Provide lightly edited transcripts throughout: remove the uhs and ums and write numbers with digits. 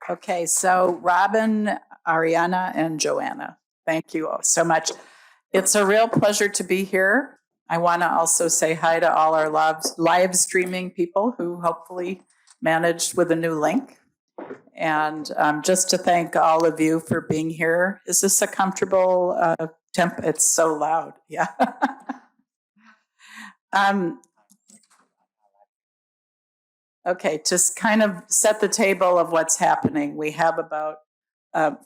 Okay, so Robyn, Ariana, and Joanna, thank you all so much. It's a real pleasure to be here. I want to also say hi to all our live streaming people who hopefully managed with a new link. And just to thank all of you for being here. Is this a comfortable temp? It's so loud, yeah. Okay, just kind of set the table of what's happening. We have about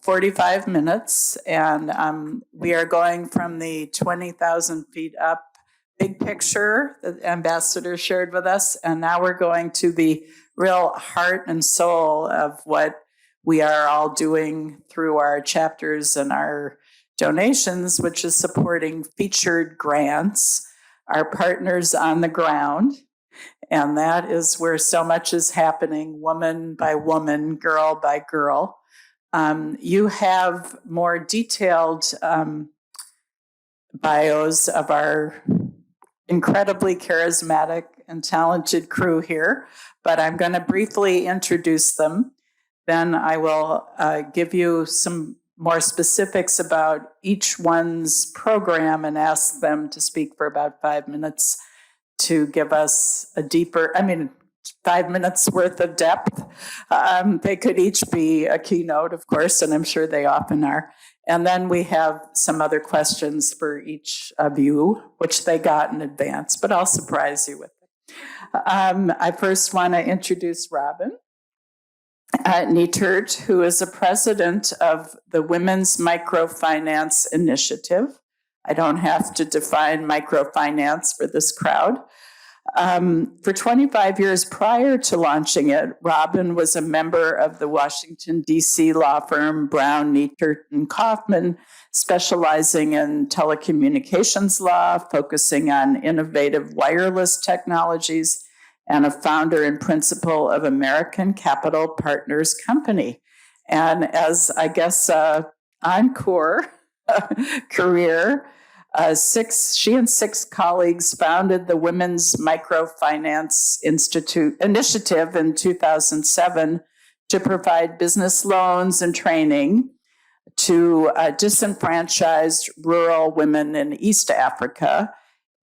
45 minutes, and we are going from the 20,000 feet up big picture that the ambassador shared with us, and now we're going to the real heart and soul of what we are all doing through our chapters and our donations, which is supporting featured grants, our partners on the ground. And that is where so much is happening, woman by woman, girl by girl. You have more detailed bios of our incredibly charismatic and talented crew here, but I'm going to briefly introduce them. Then I will give you some more specifics about each one's program and ask them to speak for about 5 minutes to give us a deeper, 5 minutes worth of depth. They could each be a keynote, of course, and I'm sure they often are. And then we have some other questions for each of you, which they got in advance, but I'll surprise you with it. I first want to introduce Robyn Nietert, who is a president of the Women's Microfinance Initiative. I don't have to define microfinance for this crowd. For 25 years prior to launching it, Robyn was a member of the Washington, D.C. law firm Brown, Nietert, and Kaufman, specializing in telecommunications law, focusing on innovative wireless technologies, and a founder and principal of American Capital Partners Company. And as I guess encore career, she and six colleagues founded the Women's Microfinance Initiative in 2007 to provide business loans and training to disenfranchised rural women in East Africa.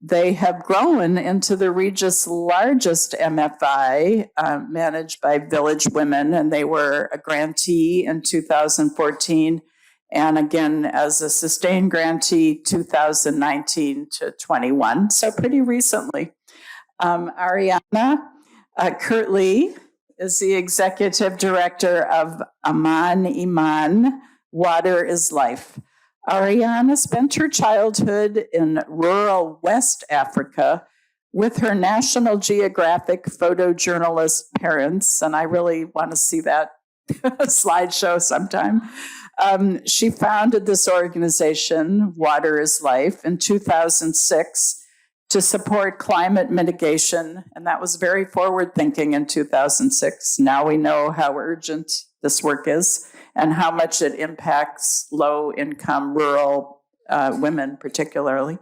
They have grown into the region's largest MFI managed by Village Women, and they were a grantee in 2014. And again, as a sustained grantee 2019 to 21, so pretty recently. Ariana Kirtley is the executive director of Amman, Imman, Water is Life. Ariana spent her childhood in rural West Africa with her National Geographic photojournalist parents, and I really want to see that slideshow sometime. She founded this organization, Water is Life, in 2006 to support climate mitigation, and that was very forward-thinking in 2006. Now we know how urgent this work is and how much it impacts low-income rural women particularly.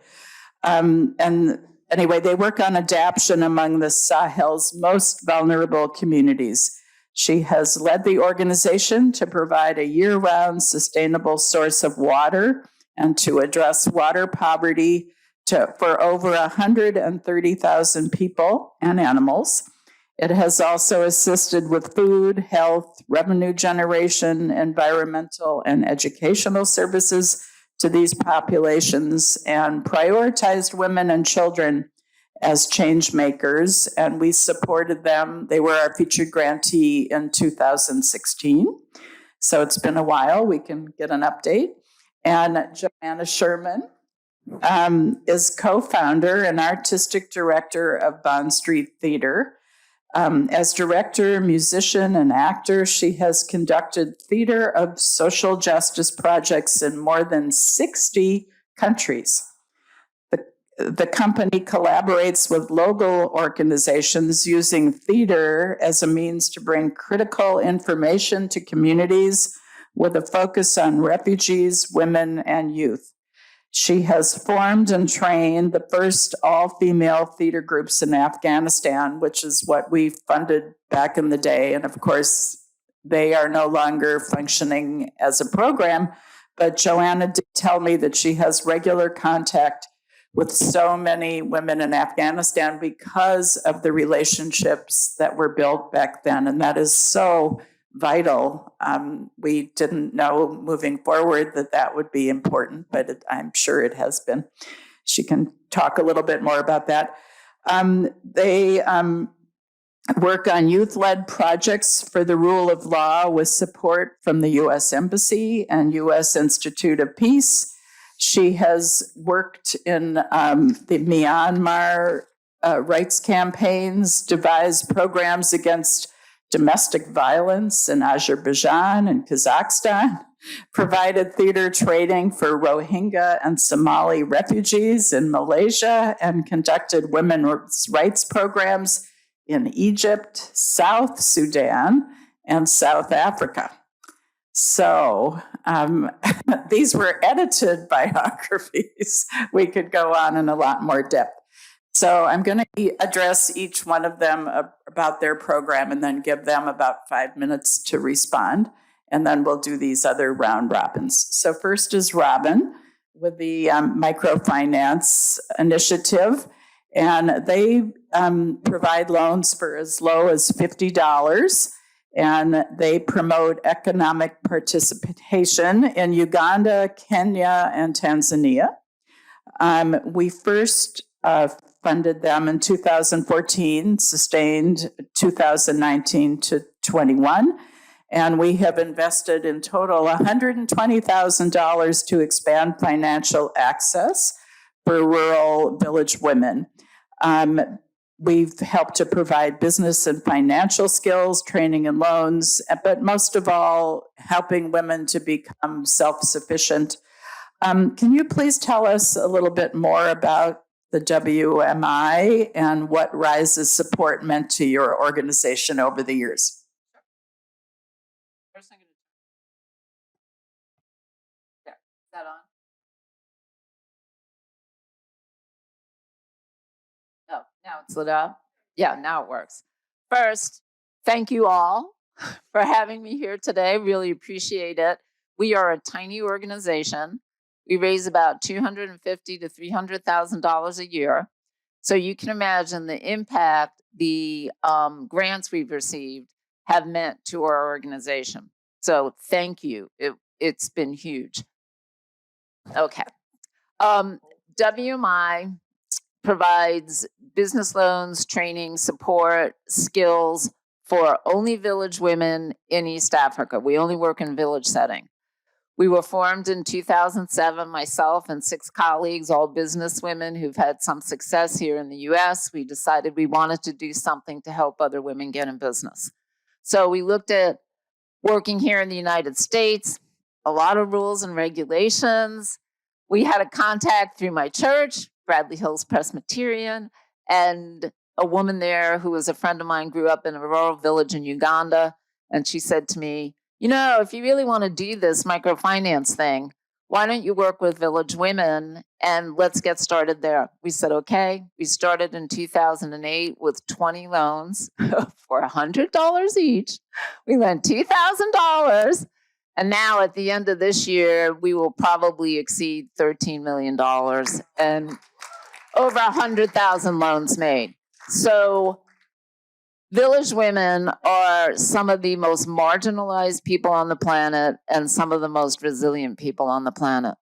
And anyway, they work on adaptation among the Sahel's most vulnerable communities. She has led the organization to provide a year-round sustainable source of water and to address water poverty for over 130,000 people and animals. It has also assisted with food, health, revenue generation, environmental, and educational services to these populations and prioritized women and children as change makers, and we supported them. They were our featured grantee in 2016. So it's been a while. We can get an update. And Joanna Sherman is co-founder and artistic director of Bond Street Theater. As director, musician, and actor, she has conducted theater of social justice projects in more than 60 countries. The company collaborates with local organizations using theater as a means to bring critical information to communities with a focus on refugees, women, and youth. She has formed and trained the first all-female theater groups in Afghanistan, which is what we funded back in the day. And of course, they are no longer functioning as a program. But Joanna did tell me that she has regular contact with so many women in Afghanistan because of the relationships that were built back then. And that is so vital. We didn't know moving forward that that would be important, but I'm sure it has been. She can talk a little bit more about that. They work on youth-led projects for the rule of law with support from the U.S. Embassy and U.S. Institute of Peace. She has worked in the Myanmar rights campaigns, devised programs against domestic violence in Azerbaijan and Kazakhstan, provided theater training for Rohingya and Somali refugees in Malaysia, and conducted women's rights programs in Egypt, South Sudan, and South Africa. So these were edited biographies. We could go on in a lot more depth. So I'm going to address each one of them about their program and then give them about 5 minutes to respond. And then we'll do these other round robins. So first is Robyn with the Microfinance Initiative. And they provide loans for as low as $50. And they promote economic participation in Uganda, Kenya, and Tanzania. We first funded them in 2014, sustained 2019 to 21. And we have invested in total $120,000 to expand financial access for rural village women. We've helped to provide business and financial skills, training and loans, but most of all, helping women to become self-sufficient. Can you please tell us a little bit more about the WMI and what RISE's support meant to your organization over the years? First, I'm going to... There, is that on? No, now it's lit up. Yeah, now it works. First, thank you all for having me here today. Really appreciate it. We are a tiny organization. We raise about $250,000 to $300,000 a year. So you can imagine the impact the grants we've received have meant to our organization. So thank you. It's been huge. Okay. WMI provides business loans, training, support, skills for only village women in East Africa. We only work in village setting. We were formed in 2007, myself and 6 colleagues, all business women who've had some success here in the US. We decided we wanted to do something to help other women get in business. So we looked at working here in the United States, a lot of rules and regulations. We had a contact through my church, Bradley Hills Presbyterian, and a woman there who was a friend of mine grew up in a rural village in Uganda. And she said to me, you know, if you really want to do this microfinance thing, why don't you work with village women and let's get started there. We said, okay. We started in 2008 with 20 loans for $100 each. We lent $2,000. And now at the end of this year, we will probably exceed $13 million and over 100,000 loans made. So village women are some of the most marginalized people on the planet and some of the most resilient people on the planet.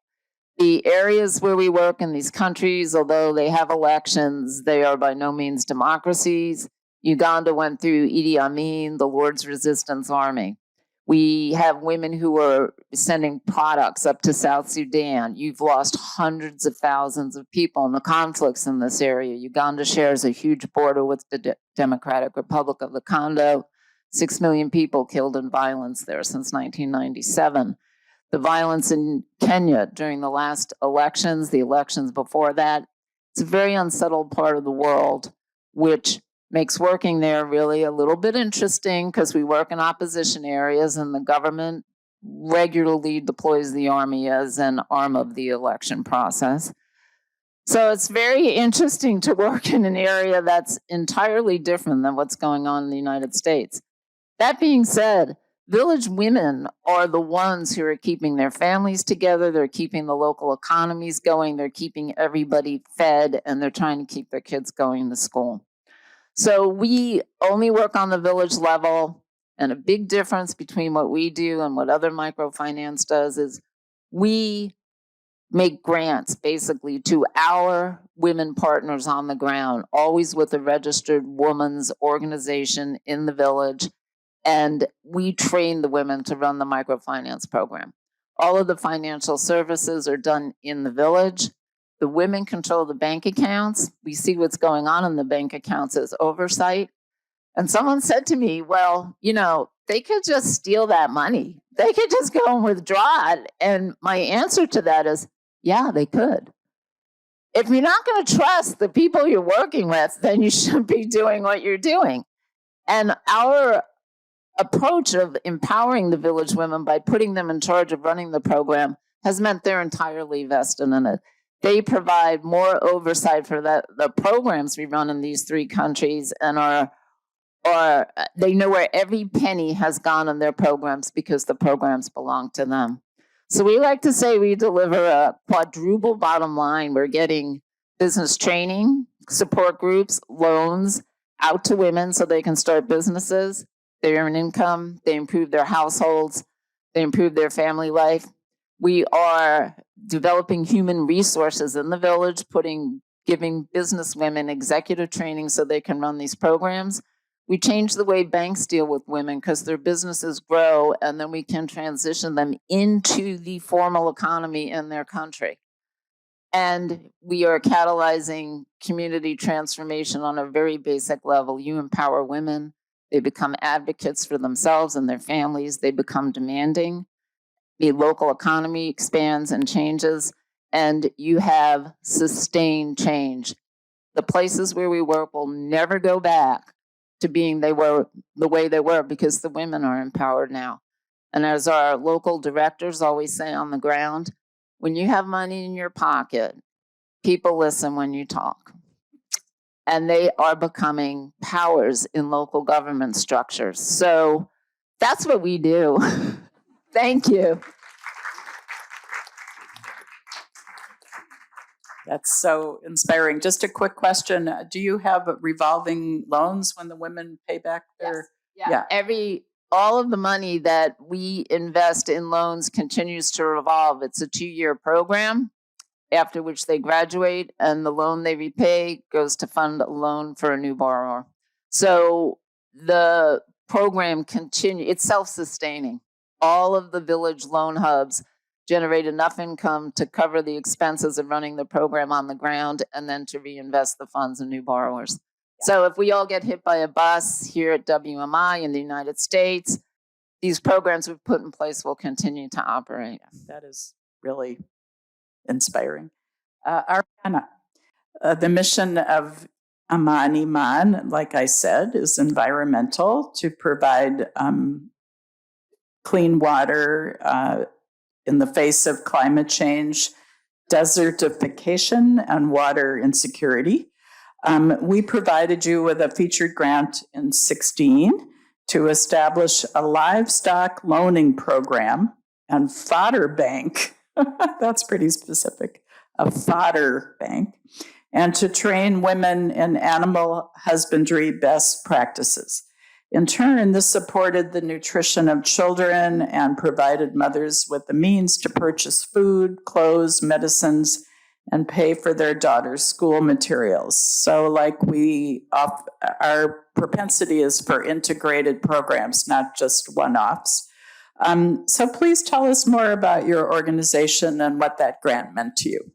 The areas where we work in these countries, although they have elections, they are by no means democracies. Uganda went through Idi Amin, the Lord's Resistance Army. We have women who are sending products up to South Sudan. You've lost hundreds of thousands of people in the conflicts in this area. Uganda shares a huge border with the Democratic Republic of the Congo. 6 million people killed in violence there since 1997. The violence in Kenya during the last elections, the elections before that, it's a very unsettled part of the world, which makes working there really a little bit interesting because we work in opposition areas and the government regularly deploys the army as an arm of the election process. So it's very interesting to work in an area that's entirely different than what's going on in the United States. That being said, Village women are the ones who are keeping their families together. They're keeping the local economies going. They're keeping everybody fed, and they're trying to keep their kids going to school. So we only work on the village level, and a big difference between what we do and what other microfinance does is we make grants basically to our women partners on the ground, always with a registered women's organization in the village. And we train the women to run the microfinance program. All of the financial services are done in the village. The women control the bank accounts. We see what's going on in the bank accounts as oversight. And someone said to me, well, you know, they could just steal that money. They could just go and withdraw it. And my answer to that is, yeah, they could. If you're not going to trust the people you're working with, then you shouldn't be doing what you're doing. And our approach of empowering the village women by putting them in charge of running the program has meant they're entirely vested in it. They provide more oversight for the programs we run in these 3 countries, and they know where every penny has gone in their programs because the programs belong to them. So we like to say we deliver a quadruple bottom line. We're getting business training, support groups, loans out to women so they can start businesses. They earn income, they improve their households, they improve their family life. We are developing human resources in the village, giving business women executive training so they can run these programs. We change the way banks deal with women because their businesses grow, and then we can transition them into the formal economy in their country. And we are catalyzing community transformation on a very basic level. You empower women. They become advocates for themselves and their families. They become demanding. The local economy expands and changes, and you have sustained change. The places where we work will never go back to being the way they were because the women are empowered now. And as our local directors always say on the ground, when you have money in your pocket, people listen when you talk. And they are becoming powers in local government structures. So that's what we do. Thank you. That's so inspiring. Just a quick question. Do you have revolving loans when the women pay back their? Yes. Yeah. All of the money that we invest in loans continues to revolve. It's a 2-year program, after which they graduate, and the loan they repay goes to fund a loan for a new borrower. So the program it's self-sustaining. All of the village loan hubs generate enough income to cover the expenses of running the program on the ground and then to reinvest the funds in new borrowers. Yeah. So if we all get hit by a bus here at WMI in the United States, these programs we've put in place will continue to operate. That is really inspiring. Ariana, the mission of Amman, Imman, like I said, is environmental, to provide clean water in the face of climate change, desertification, and water insecurity. We provided you with a featured grant in 2016 to establish a livestock loaning program and fodder bank. That's pretty specific, a fodder bank, and to train women in animal husbandry best practices. In turn, this supported the nutrition of children and provided mothers with the means to purchase food, clothes, medicines, and pay for their daughters' school materials. So our propensity is for integrated programs, not just one-offs. So please tell us more about your organization and what that grant meant to you.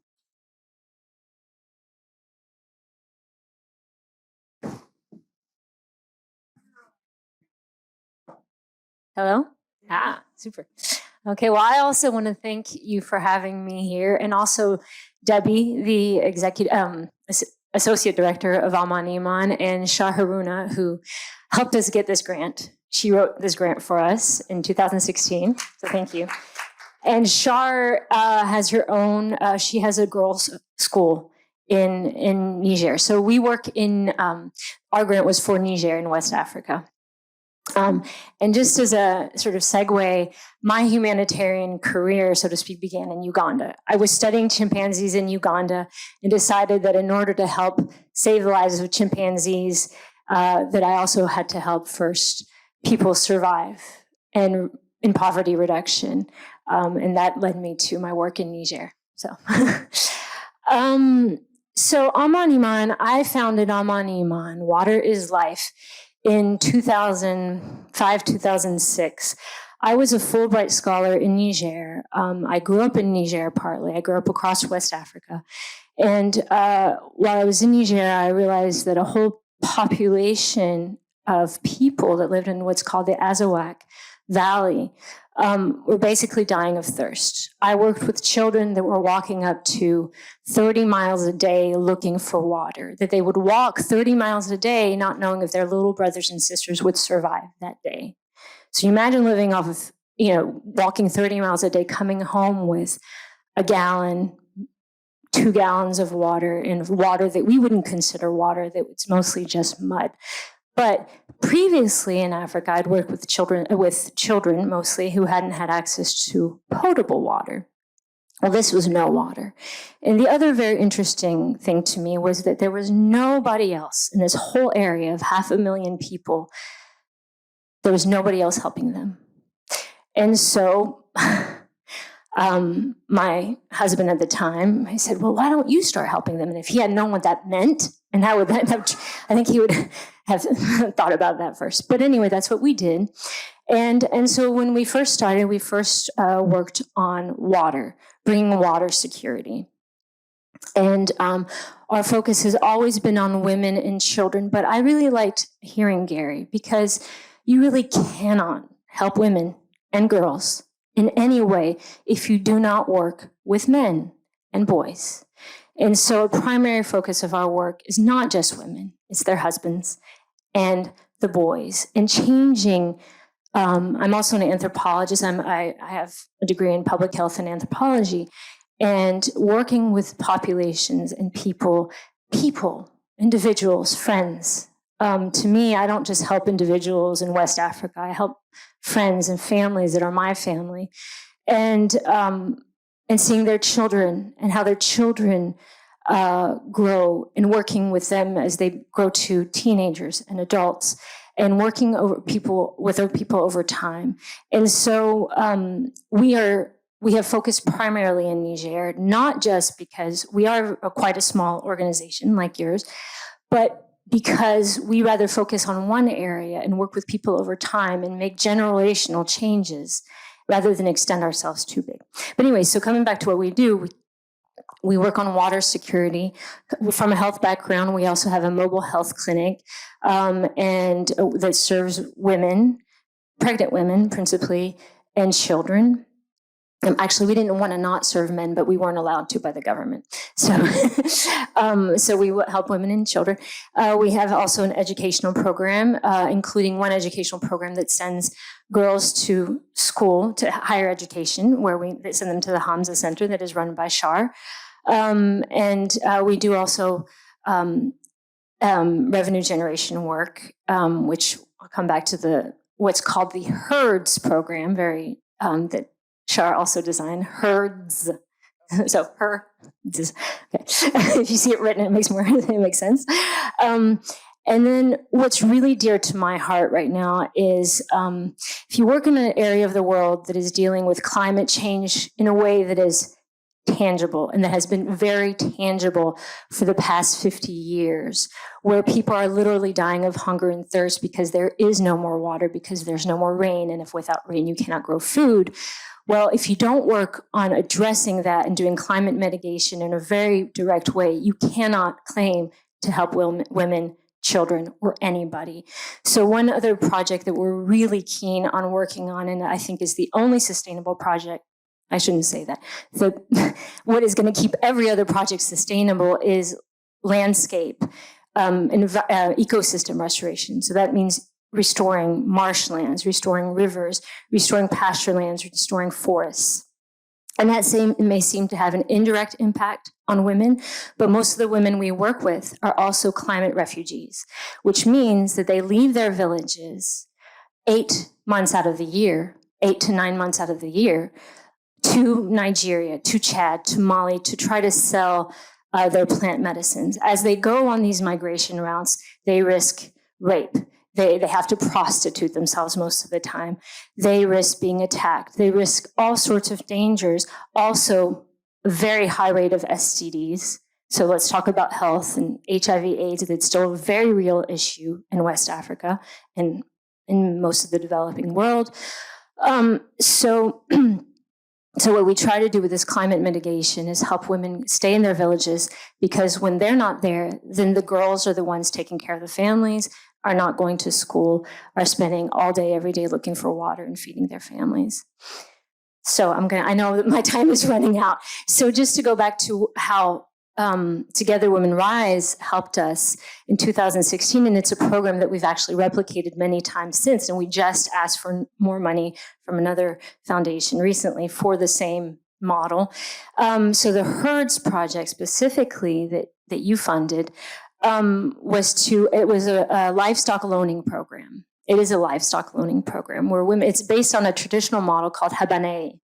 Hello? Super. Okay, well, I also want to thank you for having me here, and also Debbie, the Associate Director of Amman Imman, and Shah Haruna, who helped us get this grant. She wrote this grant for us in 2016, so thank you. And Shah has her own, she has a girls' school in Niger. So we work in, our grant was for Niger in West Africa. And just as a sort of segue, my humanitarian career, so to speak, began in Uganda. I was studying chimpanzees in Uganda and decided that in order to help save the lives of chimpanzees, that I also had to help first people survive and in poverty reduction. And that led me to my work in Niger. So, so Amman Imman, I founded Amman Imman, Water is Life, in 2005, 2006. I was a Fulbright scholar in Niger. I grew up in Niger partly. I grew up across West Africa. And while I was in Niger, I realized that a whole population of people that lived in what's called the Azawak Valley were basically dying of thirst. I worked with children that were walking up to 30 miles a day looking for water, that they would walk 30 miles a day not knowing if their little brothers and sisters would survive that day. So you imagine living off of, walking 30 miles a day, coming home with a gallon, 2 gallons of water, and water that we wouldn't consider water, that it's mostly just mud. But previously in Africa, I'd worked with children mostly who hadn't had access to potable water. Well, this was no water. And the other very interesting thing to me was that there was nobody else in this whole area of 500,000 people. There was nobody else helping them. And so my husband at the time, I said, well, why don't you start helping them? And if he had known what that meant, and how would that have, I think he would have thought about that first. But anyway, that's what we did. And so when we first started, we first worked on water, bringing water security. And our focus has always been on women and children. But I really liked hearing Gary, because you really cannot help women and girls in any way if you do not work with men and boys. And so a primary focus of our work is not just women, it's their husbands and the boys. And changing, I'm also an anthropologist. I have a degree in public health and anthropology, and working with populations and people, individuals, friends. To me, I don't just help individuals in West Africa. I help friends and families that are my family, and seeing their children and how their children grow, and working with them as they grow to teenagers and adults, and working with people over time. And so we have focused primarily in Niger, not just because we are quite a small organization like yours, but because we rather focus on one area and work with people over time and make generational changes rather than extend ourselves too big. But anyway, so coming back to what we do, we work on water security. From a health background, we also have a mobile health clinic and that serves women, pregnant women principally, and children. Actually, we didn't want to not serve men, but we weren't allowed to by the government. So, so we help women and children. We have also an educational program, including one educational program that sends girls to school, to higher education, where we send them to the Hamza Center that is run by Shar. And we do also revenue generation work, which I'll come back to what's called the HERDS program, that Shar also designed, HERDS. So HERDS. Okay. If you see it written, it makes sense. And then what's really dear to my heart right now is if you work in an area of the world that is dealing with climate change in a way that is tangible, and that has been very tangible for the past 50 years, where people are literally dying of hunger and thirst because there is no more water, because there's no more rain, and if without rain you cannot grow food. Well, if you don't work on addressing that and doing climate mitigation in a very direct way, you cannot claim to help women, children, or anybody. So one other project that we're really keen on working on, and I think is the only sustainable project, I shouldn't say that. What is going to keep every other project sustainable is landscape and ecosystem restoration. So that means restoring marshlands, restoring rivers, restoring pasture lands, restoring forests. And that may seem to have an indirect impact on women, but most of the women we work with are also climate refugees, which means that they leave their villages 8 months out of the year, 8 to 9 months out of the year, to Nigeria, to Chad, to Mali, to try to sell their plant medicines. As they go on these migration routes, they risk rape. They have to prostitute themselves most of the time. They risk being attacked. They risk all sorts of dangers. Also, a very high rate of STDs. So let's talk about health and HIV/AIDS. That's still a very real issue in West Africa and in most of the developing world. So what we try to do with this climate mitigation is help women stay in their villages, because when they're not there, then the girls are the ones taking care of the families, are not going to school, are spending all day, every day looking for water and feeding their families. So I know that my time is running out. So just to go back to how Together Women Rise helped us in 2016, and it's a program that we've actually replicated many times since, and we just asked for more money from another foundation recently for the same model. So the HERDS project specifically that you funded it was a livestock loaning program. It is a livestock loaning program where women, it's based on a traditional model called Habanae.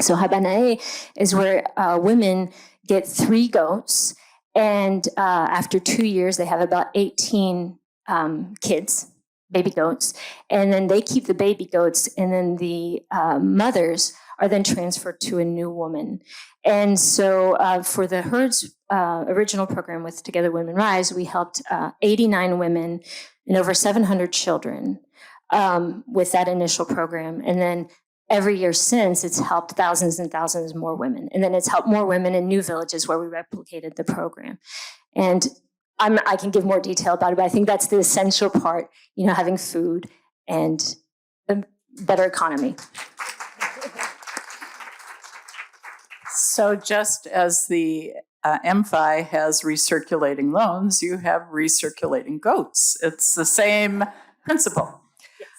So Habanae is where women get 3 goats, and after 2 years, they have about 18 kids, baby goats, and then they keep the baby goats, and then the mothers are then transferred to a new woman. And so for the HERDS original program with Together Women Rise, we helped 89 women and over 700 children with that initial program. And then every year since, it's helped thousands and thousands more women. And then it's helped more women in new villages where we replicated the program. And I can give more detail about it, but I think that's the essential part, having food and a better economy. So just as the MFI has recirculating loans, you have recirculating goats. It's the same principle. Yes.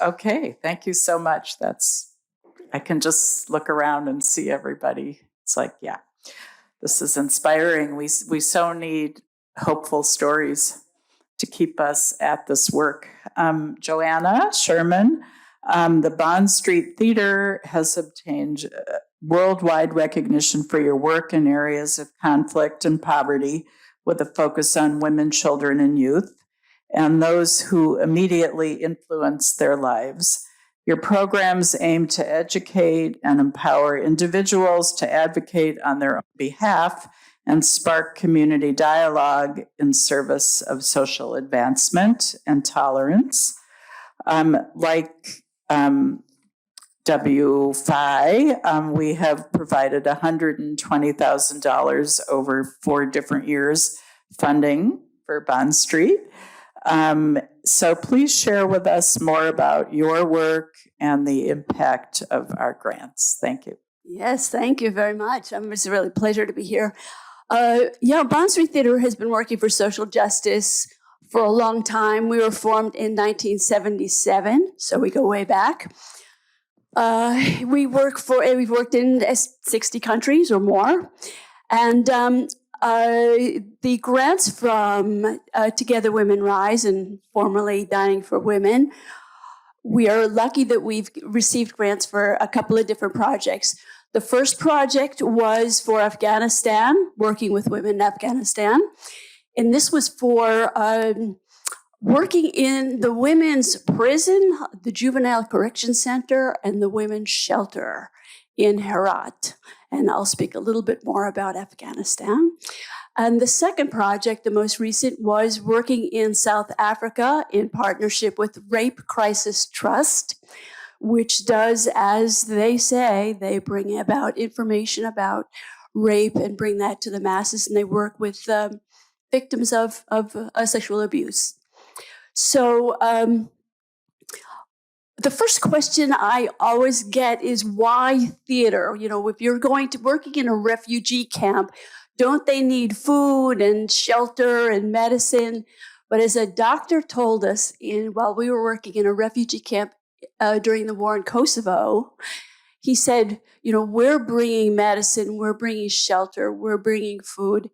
Okay, thank you so much. I can just look around and see everybody. It's like, yeah, this is inspiring. We so need hopeful stories to keep us at this work. Joanna, Sherman, the Bond Street Theater has obtained worldwide recognition for your work in areas of conflict and poverty, with a focus on women, children, and youth, and those who immediately influence their lives. Your programs aim to educate and empower individuals to advocate on their own behalf and spark community dialogue in service of social advancement and tolerance. WFI, we have provided $120,000 over 4 different years funding for Bond Street. So please share with us more about your work and the impact of our grants. Thank you. Yes, thank you very much. It's a really pleasure to be here. Bond Street Theater has been working for social justice for a long time. We were formed in 1977, so we go way back. We've worked in 60 countries or more. And the grants from Together Women Rise and formerly Dining for Women, we are lucky that we've received grants for a couple of different projects. The first project was for Afghanistan, working with women in Afghanistan. And this was for working in the women's prison, the Juvenile Correction Center, and the women's shelter in Herat. And I'll speak a little bit more about Afghanistan. And the second project, the most recent, was working in South Africa in partnership with Rape Crisis Trust, which does, as they say, they bring about information about rape and bring that to the masses, and they work with victims of sexual abuse. So the first question I always get is, why theater? If you're working in a refugee camp, don't they need food and shelter and medicine? But as a doctor told us while we were working in a refugee camp during the war in Kosovo, he said, we're bringing medicine, we're bringing shelter, we're bringing food.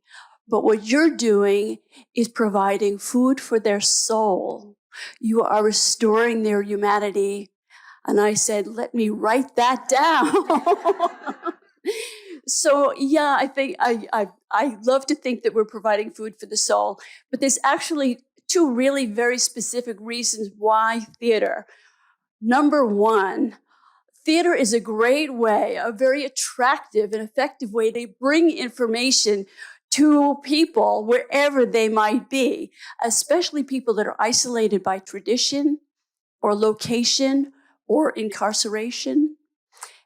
But what you're doing is providing food for their soul. You are restoring their humanity. And I said, let me write that down. So yeah, I think I love to think that we're providing food for the soul, but there's actually two really very specific reasons why theater. Number one, theater is a great way, a very attractive and effective way to bring information to people wherever they might be, especially people that are isolated by tradition or location or incarceration.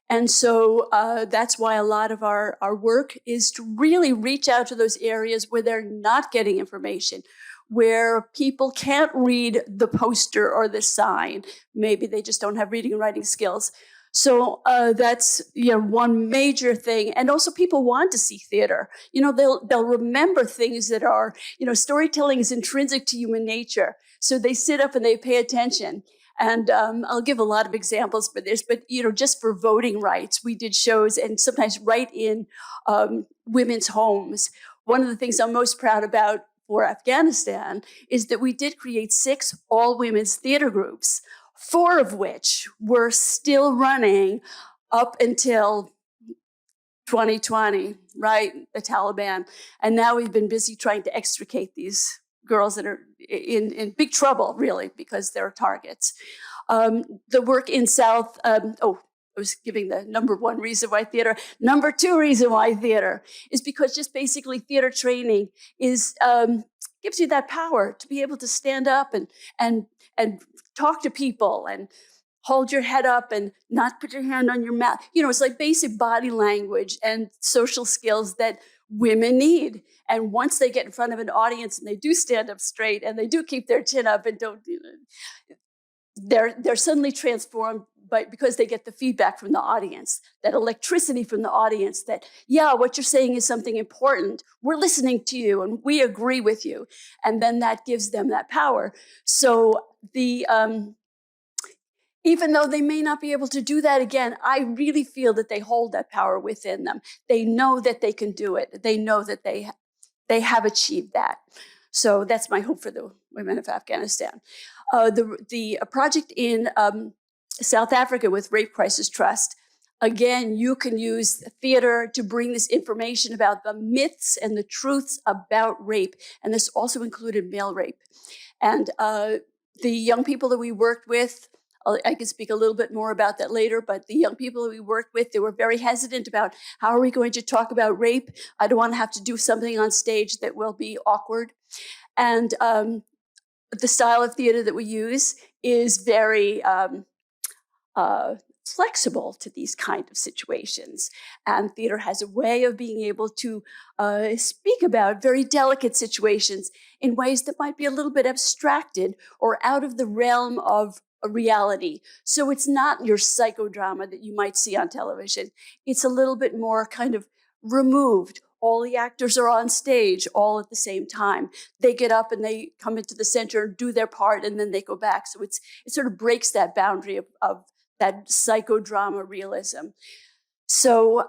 And so that's why a lot of our work is to really reach out to those areas where they're not getting information, where people can't read the poster or the sign. Maybe they just don't have reading and writing skills. So that's one major thing. And also people want to see theater. They'll remember things that are, storytelling is intrinsic to human nature. So they sit up and they pay attention. And I'll give a lot of examples for this, but just for voting rights, we did shows, and sometimes right in women's homes. One of the things I'm most proud about for Afghanistan is that we did create 6 all-women's theater groups, 4 of which were still running up until 2020, right? The Taliban. And now we've been busy trying to extricate these girls that are in big trouble, really, because they're targets. The work in South, I was giving the number 1 reason why theater. Number 2 reason why theater is because just basically theater training is gives you that power to be able to stand up and talk to people and hold your head up and not put your hand on your mouth. It's like basic body language and social skills that women need. And once they get in front of an audience and they do stand up straight and they do keep their chin up and don't, they're suddenly transformed because they get the feedback from the audience, that electricity from the audience that, yeah, what you're saying is something important. We're listening to you and we agree with you. And then that gives them that power. So even though they may not be able to do that again, I really feel that they hold that power within them. They know that they can do it. They know that they have achieved that. So that's my hope for the women of Afghanistan. The project in South Africa with Rape Crisis Trust, again, you can use theater to bring this information about the myths and the truths about rape. And this also included male rape. And the young people that we worked with, I can speak a little bit more about that later, but the young people that we worked with, they were very hesitant about how are we going to talk about rape? I don't want to have to do something on stage that will be awkward. And the style of theater that we use is very flexible to these kind of situations. And theater has a way of being able to speak about very delicate situations in ways that might be a little bit abstracted or out of the realm of a reality. So it's not your psychodrama that you might see on television. It's a little bit more kind of removed. All the actors are on stage all at the same time. They get up and they come into the center, do their part, and then they go back. So it sort of breaks that boundary of that psychodrama realism. So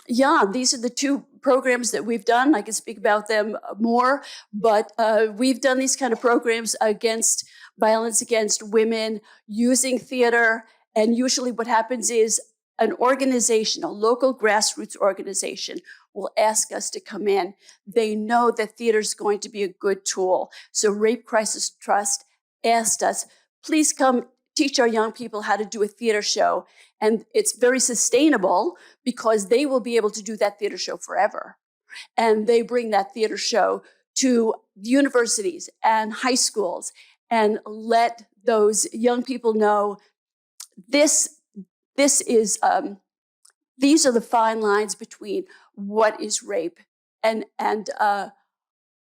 these are the 2 programs that we've done. I can speak about them more, but we've done these kind of programs against violence against women using theater. And usually what happens is an organization, a local grassroots organization, will ask us to come in. They know that theater is going to be a good tool. So Rape Crisis Trust asked us, please come teach our young people how to do a theater show. And it's very sustainable because they will be able to do that theater show forever. And they bring that theater show to universities and high schools and let those young people know these are the fine lines between what is rape and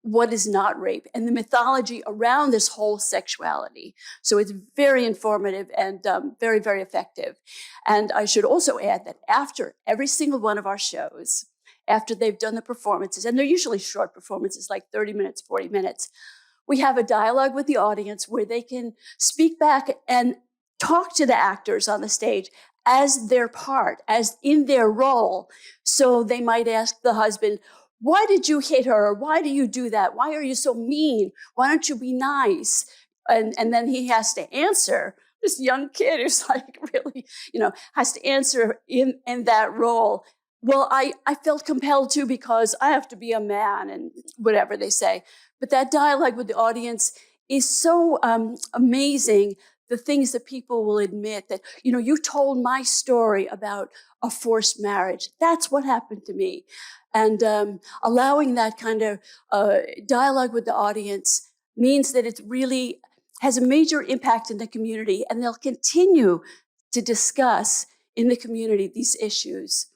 what is not rape, and the mythology around this whole sexuality. So it's very informative and very, very effective. And I should also add that after every single one of our shows, after they've done the performances, and they're usually short performances, like 30 minutes, 40 minutes, we have a dialogue with the audience where they can speak back and talk to the actors on the stage as their part, as in their role. So they might ask the husband, why did you hit her? Why do you do that? Why are you so mean? Why don't you be nice? and then he has to answer. This young kid who's like really, has to answer in that role. Well, I felt compelled to because I have to be a man and whatever they say. But that dialogue with the audience is so amazing. The things that people will admit that, you told my story about a forced marriage. That's what happened to me. And allowing that kind of dialogue with the audience means that it really has a major impact in the community, and they'll continue to discuss in the community these issues.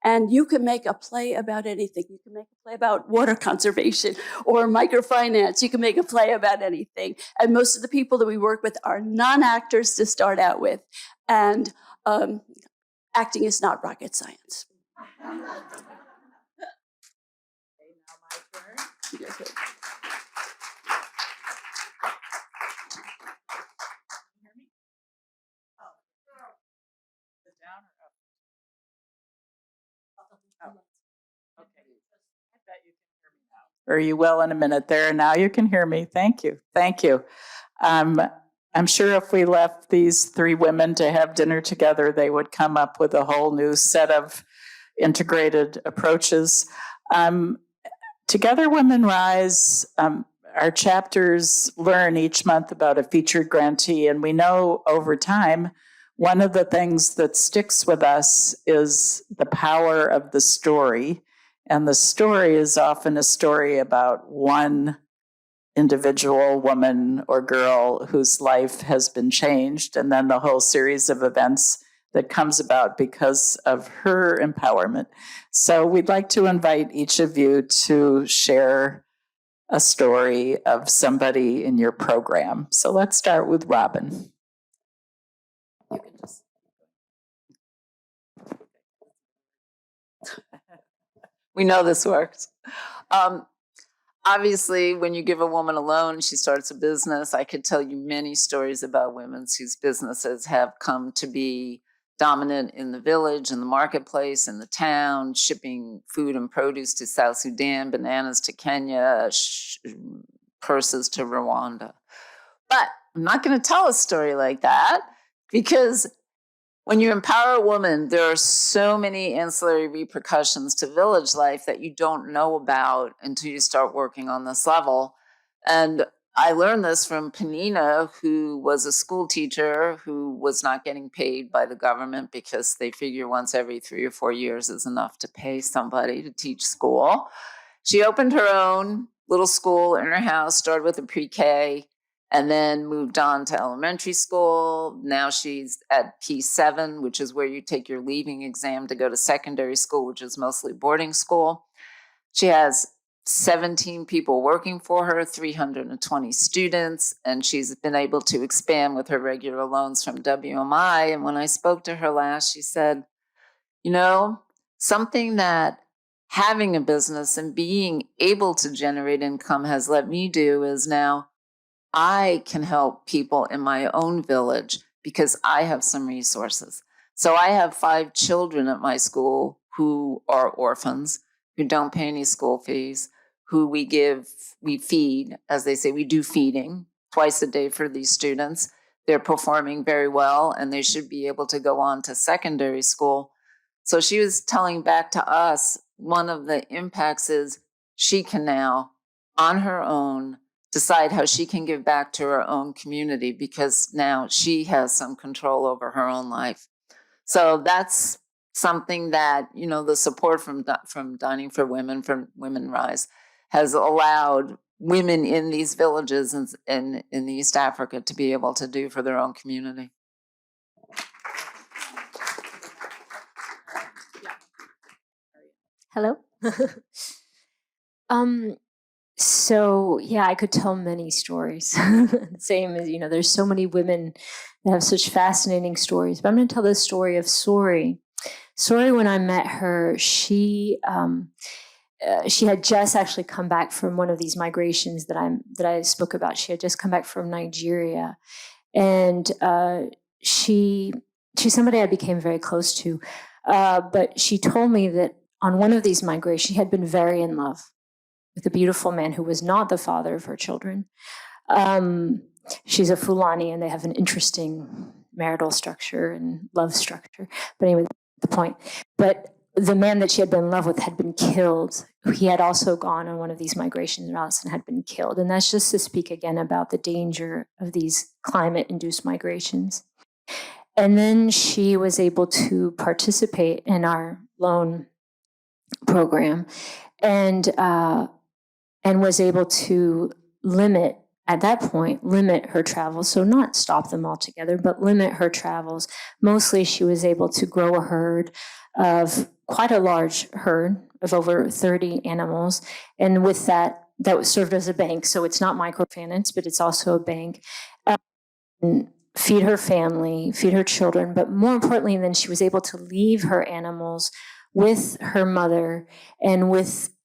And you can make a play about anything. You can make a play about water conservation or microfinance. You can make a play about anything. And most of the people that we work with are non-actors to start out with. And acting is not rocket science. Okay, now my turn. Yes, sir. Hear me? Oh, is it down or up? Oh, okay. I bet you can hear me now. Or you will in a minute there. Now you can hear me. Thank you. Thank you. I'm sure if we left these three women to have dinner together, they would come up with a whole new set of integrated approaches. Together Women Rise, our chapters learn each month about a featured grantee, and we know over time, one of the things that sticks with us is the power of the story. And the story is often a story about one individual woman or girl whose life has been changed, and then the whole series of events that comes about because of her empowerment. So we'd like to invite each of you to share a story of somebody in your program. So let's start with Robyn. You can just... We know this works. Obviously, when you give a woman a loan, she starts a business. I could tell you many stories about women whose businesses have come to be dominant in the village, in the marketplace, in the town, shipping food and produce to South Sudan, bananas to Kenya, purses to Rwanda. But I'm not going to tell a story like that, because when you empower a woman, there are so many ancillary repercussions to village life that you don't know about until you start working on this level. And I learned this from Panina, who was a school teacher who was not getting paid by the government because they figure once every 3 or 4 years is enough to pay somebody to teach school. She opened her own little school in her house, started with a pre-K, and then moved on to elementary school. Now she's at P7, which is where you take your leaving exam to go to secondary school, which is mostly boarding school. She has 17 people working for her, 320 students, and she's been able to expand with her regular loans from WMI. And when I spoke to her last, she said, something that having a business and being able to generate income has let me do is now I can help people in my own village because I have some resources. So I have 5 children at my school who are orphans, who don't pay any school fees, who we feed, as they say, we do feeding twice a day for these students. They're performing very well, and they should be able to go on to secondary school. So she was telling back to us, one of the impacts is she can now, on her own, decide how she can give back to her own community because now she has some control over her own life. So that's something that, the support from Dining for Women, from Women Rise, has allowed women in these villages in East Africa to be able to do for their own community. Hello. So yeah, I could tell many stories. Same as, there's so many women that have such fascinating stories. But I'm going to tell the story of Sori. Sori, when I met her, she had just actually come back from one of these migrations that I spoke about. She had just come back from Nigeria, and she's somebody I became very close to. But she told me that on one of these migrations, she had been very in love with a beautiful man who was not the father of her children. she's a Fulani, and they have an interesting marital structure and love structure. But anyway, the point. But the man that she had been in love with had been killed. He had also gone on one of these migration routes and had been killed. And that's just to speak again about the danger of these climate-induced migrations. And then she was able to participate in our loan program and was able to limit her travels. So not stop them altogether, but limit her travels. Mostly she was able to grow a herd of quite a large herd of over 30 animals. And with that served as a bank. So it's not microfinance, but it's also a bank. And feed her family, feed her children. But more importantly, then she was able to leave her animals with her mother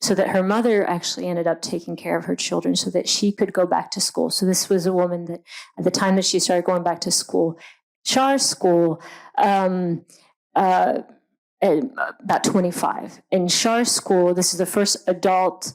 so that her mother actually ended up taking care of her children so that she could go back to school. So this was a woman that at the time that she started going back to school, Shar school, about 25. In Shar school, this is the first adult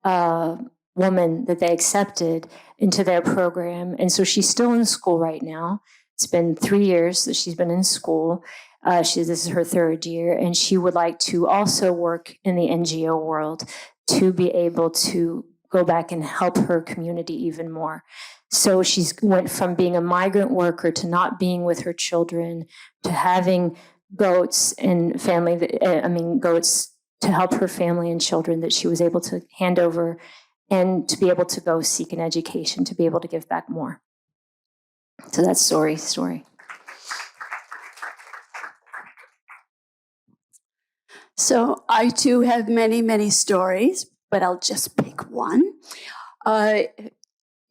woman that they accepted into their program. And so she's still in school right now. It's been 3 years that she's been in school. This is her third year, and she would like to also work in the NGO world to be able to go back and help her community even more. So she's went from being a migrant worker to not being with her children to having goats and goats to help her family and children that she was able to hand over and to be able to go seek an education, to be able to give back more. So that's story. So I too have many, many stories, but I'll just pick one. When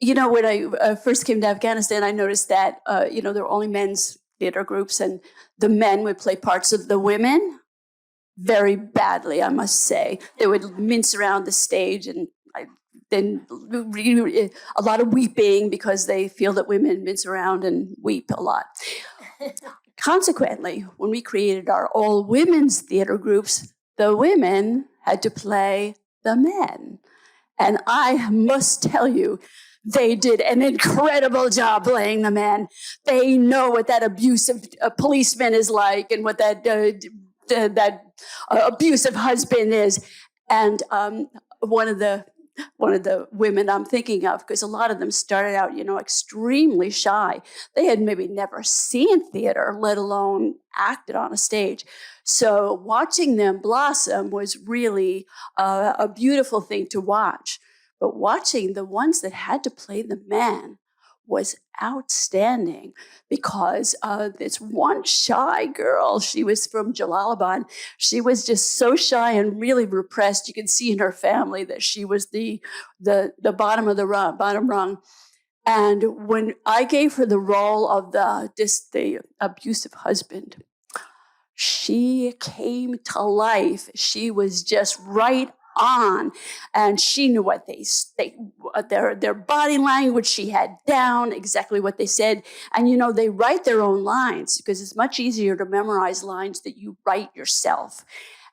I first came to Afghanistan, I noticed that, there were only men's theater groups, and the men would play parts of the women very badly, I must say. They would mince around the stage, and then a lot of weeping because they feel that women mince around and weep a lot. Consequently, when we created our all-women's theater groups, the women had to play the men. And I must tell you, they did an incredible job playing the men. They know what that abusive policeman is like and what that abusive husband is. And one of the women I'm thinking of, because a lot of them started out, extremely shy. They had maybe never seen theater, let alone acted on a stage. So watching them blossom was really a beautiful thing to watch. But watching the ones that had to play the men was outstanding, because this one shy girl, she was from Jalalabad. She was just so shy and really repressed. You could see in her family that she was the bottom of the bottom rung. And when I gave her the role of the abusive husband, she came to life. She was just right on, and she knew what their body language. She had down exactly what they said. And they write their own lines, because it's much easier to memorize lines that you write yourself.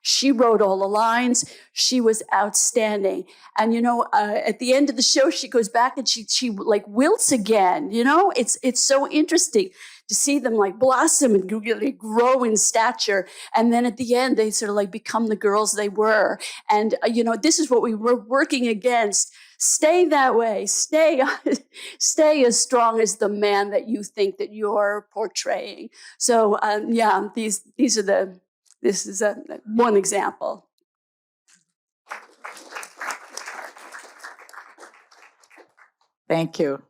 She wrote all the lines. She was outstanding. And at the end of the show, she goes back and she like wilts again. It's so interesting to see them like blossom and really grow in stature. And then at the end, they sort of like become the girls they were. And, this is what we were working against. Stay that way. Stay as strong as the man that you think that you're portraying. So, this is one example. Thank you.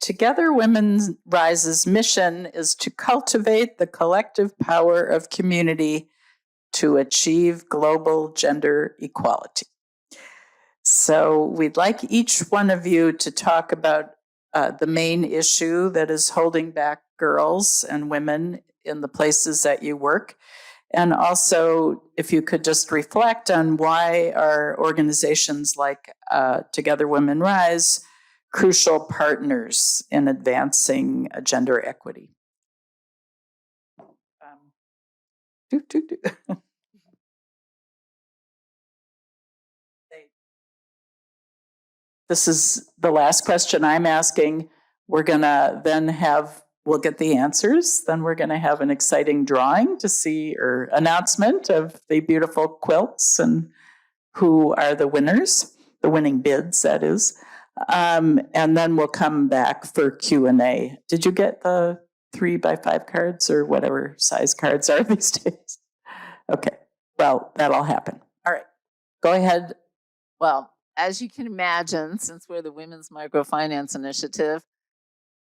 Together Women Rise's mission is to cultivate the collective power of community to achieve global gender equality. So we'd like each one of you to talk about the main issue that is holding back girls and women in the places that you work. And also, if you could just reflect on why are organizations like Together Women Rise crucial partners in advancing gender equity. This is the last question I'm asking. We're gonna then we'll get the answers. Then we're gonna have an exciting drawing to see, or announcement of the beautiful quilts and who are the winners, the winning bids, that is. And then we'll come back for Q&A. Did you get the 3x5 cards or whatever size cards are these days? Okay, well, that'll happen. All right, go ahead. Well, as you can imagine, since we're the Women's Microfinance Initiative,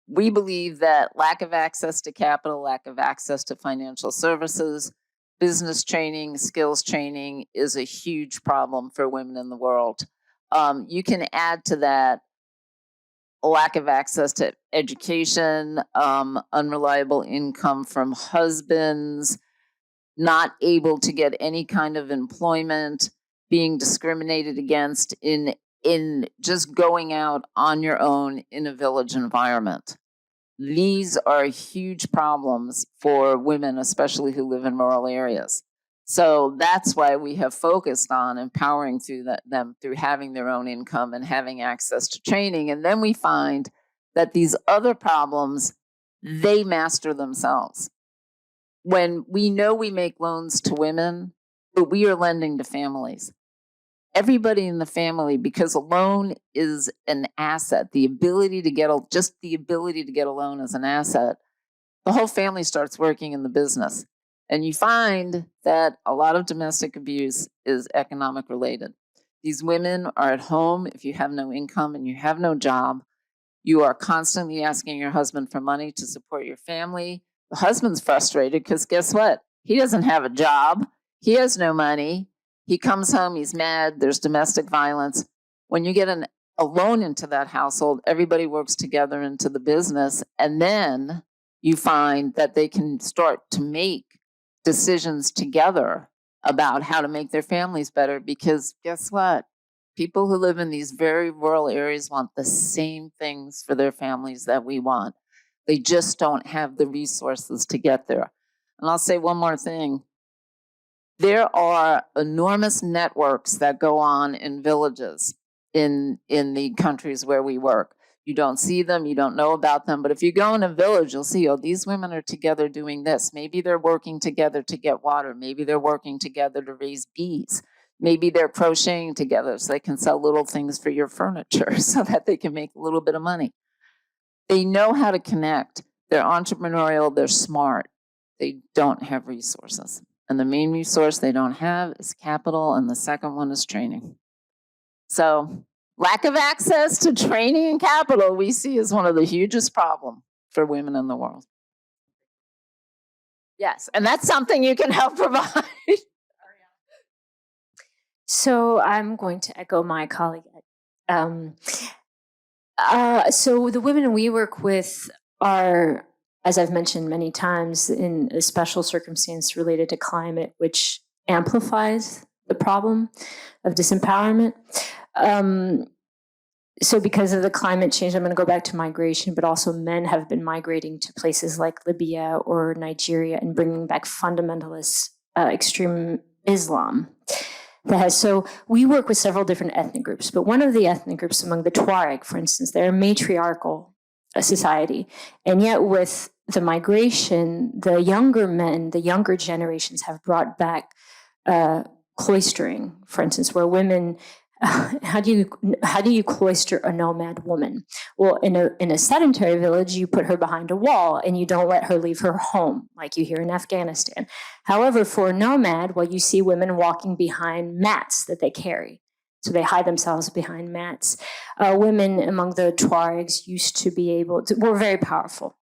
we believe that lack of access to capital, lack of access to financial services, business training, skills training is a huge problem for women in the world. You can add to that a lack of access to education, unreliable income from husbands, not able to get any kind of employment, being discriminated against in just going out on your own in a village environment. These are huge problems for women, especially who live in rural areas. So that's why we have focused on empowering them through having their own income and having access to training. And then we find that these other problems, they master themselves. When we know we make loans to women, but we are lending to families. Everybody in the family, because a loan is an asset, the ability to get a loan is an asset, the whole family starts working in the business. And you find that a lot of domestic abuse is economic related. These women are at home. If you have no income and you have no job, you are constantly asking your husband for money to support your family. The husband's frustrated because guess what? He doesn't have a job. He has no money. He comes home, he's mad, there's domestic violence. When you get a loan into that household, everybody works together into the business, and then you find that they can start to make decisions together about how to make their families better, because guess what? People who live in these very rural areas want the same things for their families that we want. They just don't have the resources to get there. And I'll say one more thing. There are enormous networks that go on in villages in the countries where we work. You don't see them, you don't know about them, but if you go in a village, you'll see, oh, these women are together doing this. Maybe they're working together to get water. Maybe they're working together to raise bees. Maybe they're crocheting together so they can sell little things for your furniture so that they can make a little bit of money. They know how to connect. They're entrepreneurial, they're smart. They don't have resources. And the main resource they don't have is capital, and the second one is training. So lack of access to training and capital we see is one of the hugest problems for women in the world. Yes, and that's something you can help provide. So I'm going to echo my colleague. So the women we work with are, as I've mentioned many times, in a special circumstance related to climate, which amplifies the problem of disempowerment. So because of the climate change, I'm going to go back to migration, but also men have been migrating to places like Libya or Nigeria and bringing back fundamentalist extreme Islam. So we work with several different ethnic groups, but one of the ethnic groups among the Tuareg, for instance, they're a matriarchal society. And yet with the migration, the younger men, the younger generations have brought back cloistering, for instance, where women, how do you cloister a nomad woman? Well, in a sedentary village, you put her behind a wall and you don't let her leave her home, like you hear in Afghanistan. However, for a nomad, well, you see women walking behind mats that they carry. So they hide themselves behind mats. Women among the Tuaregs used to be were very powerful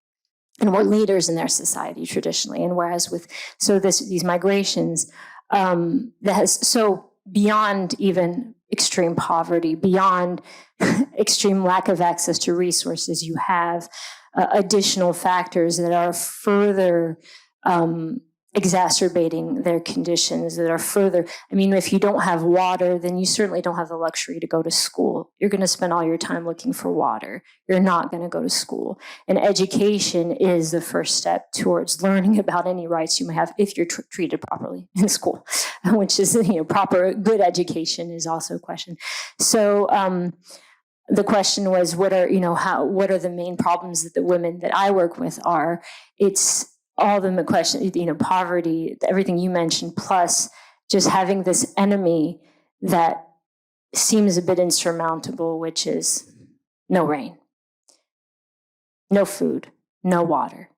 and were leaders in their society traditionally. And whereas these migrations, beyond even extreme poverty, beyond extreme lack of access to resources, you have additional factors that are further exacerbating their conditions, that are further, if you don't have water, then you certainly don't have the luxury to go to school. You're going to spend all your time looking for water. You're not going to go to school. And education is the first step towards learning about any rights you may have if you're treated properly in school, which is, proper, good education is also a question. So the question was, what are the main problems that the women that I work with are? It's all the question, poverty, everything you mentioned, plus just having this enemy that seems a bit insurmountable, which is no rain, no food, no water.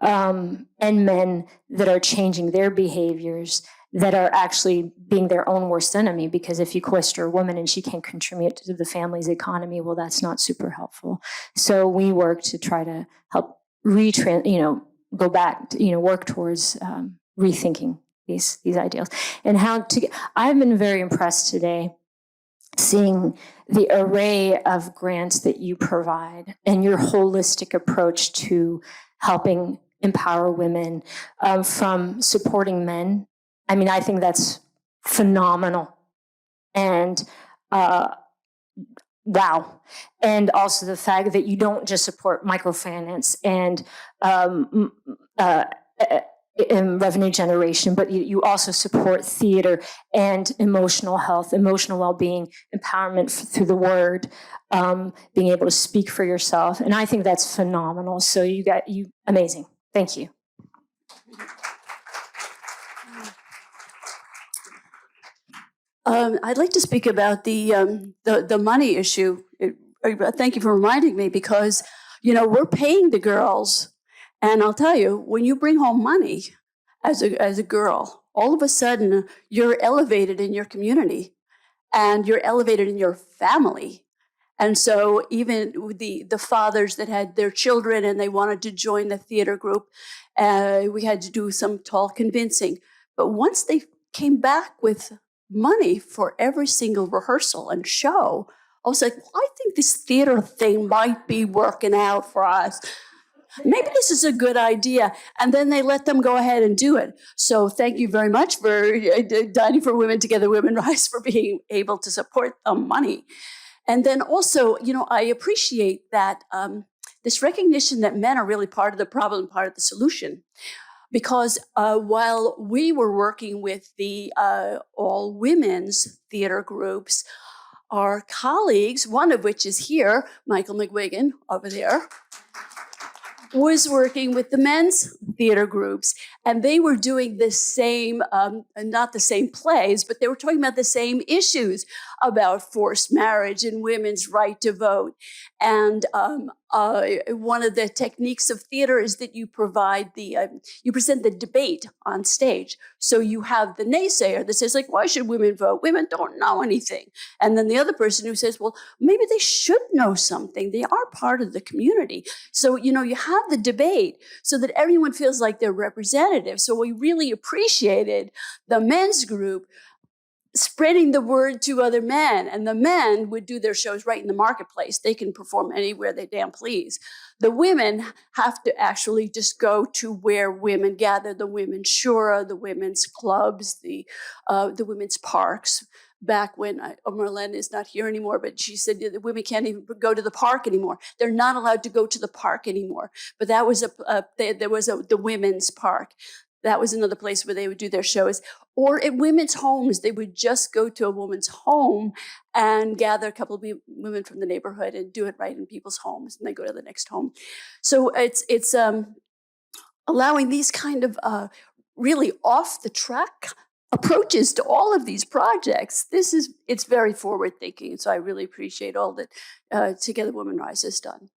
And men that are changing their behaviors, that are actually being their own worst enemy, because if you sequester a woman and she can't contribute to the family's economy, well, that's not super helpful. So we work to try to help go back, work towards rethinking these ideals. And I've been very impressed today seeing the array of grants that you provide and your holistic approach to helping empower women, from supporting men. I mean, I think that's phenomenal. And wow. And also the fact that you don't just support microfinance and revenue generation, but you also support theater and emotional health, emotional well-being, empowerment through the word, being able to speak for yourself. And I think that's phenomenal. So you amazing. Thank you. I'd like to speak about the money issue. Thank you for reminding me, because we're paying the girls, and I'll tell you, when you bring home money as a girl, all of a sudden you're elevated in your community, and you're elevated in your family. And so even the fathers that had their children and they wanted to join the theater group, we had to do some tall convincing. But once they came back with money for every single rehearsal and show, I was like, well, I think this theater thing might be working out for us. Maybe this is a good idea. And then they let them go ahead and do it. So thank you very much for Dining for Women Together, Women Rise, for being able to support the money. And then also, I appreciate that this recognition that men are really part of the problem, part of the solution. Because while we were working with the all women's theater groups, our colleagues, one of which is here, Michael McWigan over there, was working with the men's theater groups, and they were doing the same, not the same plays, but they were talking about the same issues about forced marriage and women's right to vote. And one of the techniques of theater is that you provide you present the debate on stage. So you have the naysayer that says, like, why should women vote? Women don't know anything. And then the other person who says, well, maybe they should know something. They are part of the community. So, you have the debate so that everyone feels like they're representative. So we really appreciated the men's group spreading the word to other men, and the men would do their shows right in the marketplace. They can perform anywhere they damn please. The women have to actually just go to where women gather, the women's shura, the women's clubs, the women's parks. Back when Marlene is not here anymore, but she said the women can't even go to the park anymore. They're not allowed to go to the park anymore. But that was the women's park. That was another place where they would do their shows. Or at women's homes, they would just go to a woman's home and gather a couple of women from the neighborhood and do it right in people's homes, and they go to the next home. So it's allowing these kind of really off the track approaches to all of these projects. It's very forward thinking. So I really appreciate all that Together Women Rise has done.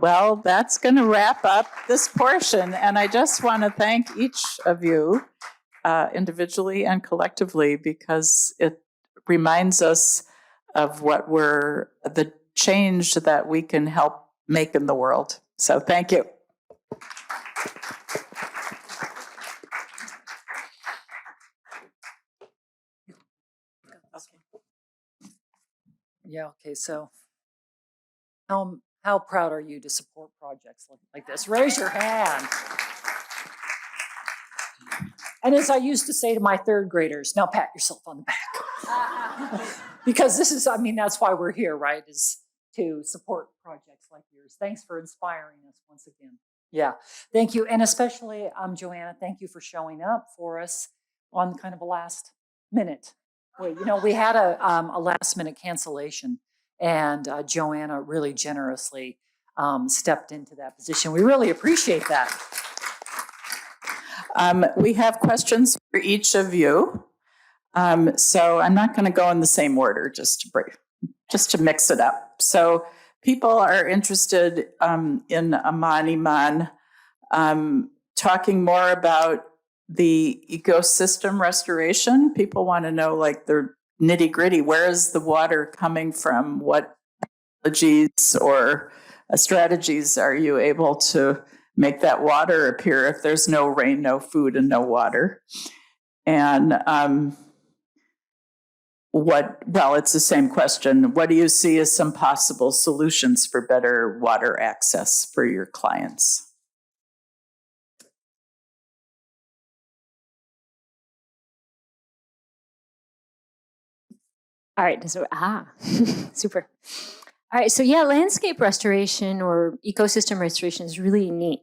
Well, that's going to wrap up this portion. And I just want to thank each of you individually and collectively, because it reminds us of the change that we can help make in the world. So thank you. Yeah, okay, so how proud are you to support projects like this? Raise your hand. And as I used to say to my third graders, now pat yourself on the back. Because that's why we're here, right? Is to support projects like yours. Thanks for inspiring us once again. Yeah, thank you. And especially, Joanna, thank you for showing up for us on kind of a last minute Well, we had a last minute cancellation, and Joanna really generously stepped into that position. We really appreciate that. We have questions for each of you. So I'm not going to go in the same order, just to mix it up. So people are interested in Amman, Imman, talking more about the ecosystem restoration. People want to know, like, the nitty gritty. Where is the water coming from? What technologies or strategies are you able to make that water appear if there's no rain, no food, and no water? And it's the same question. What do you see as some possible solutions for better water access for your clients? All right, so super. All right, so yeah, landscape restoration or ecosystem restoration is really neat.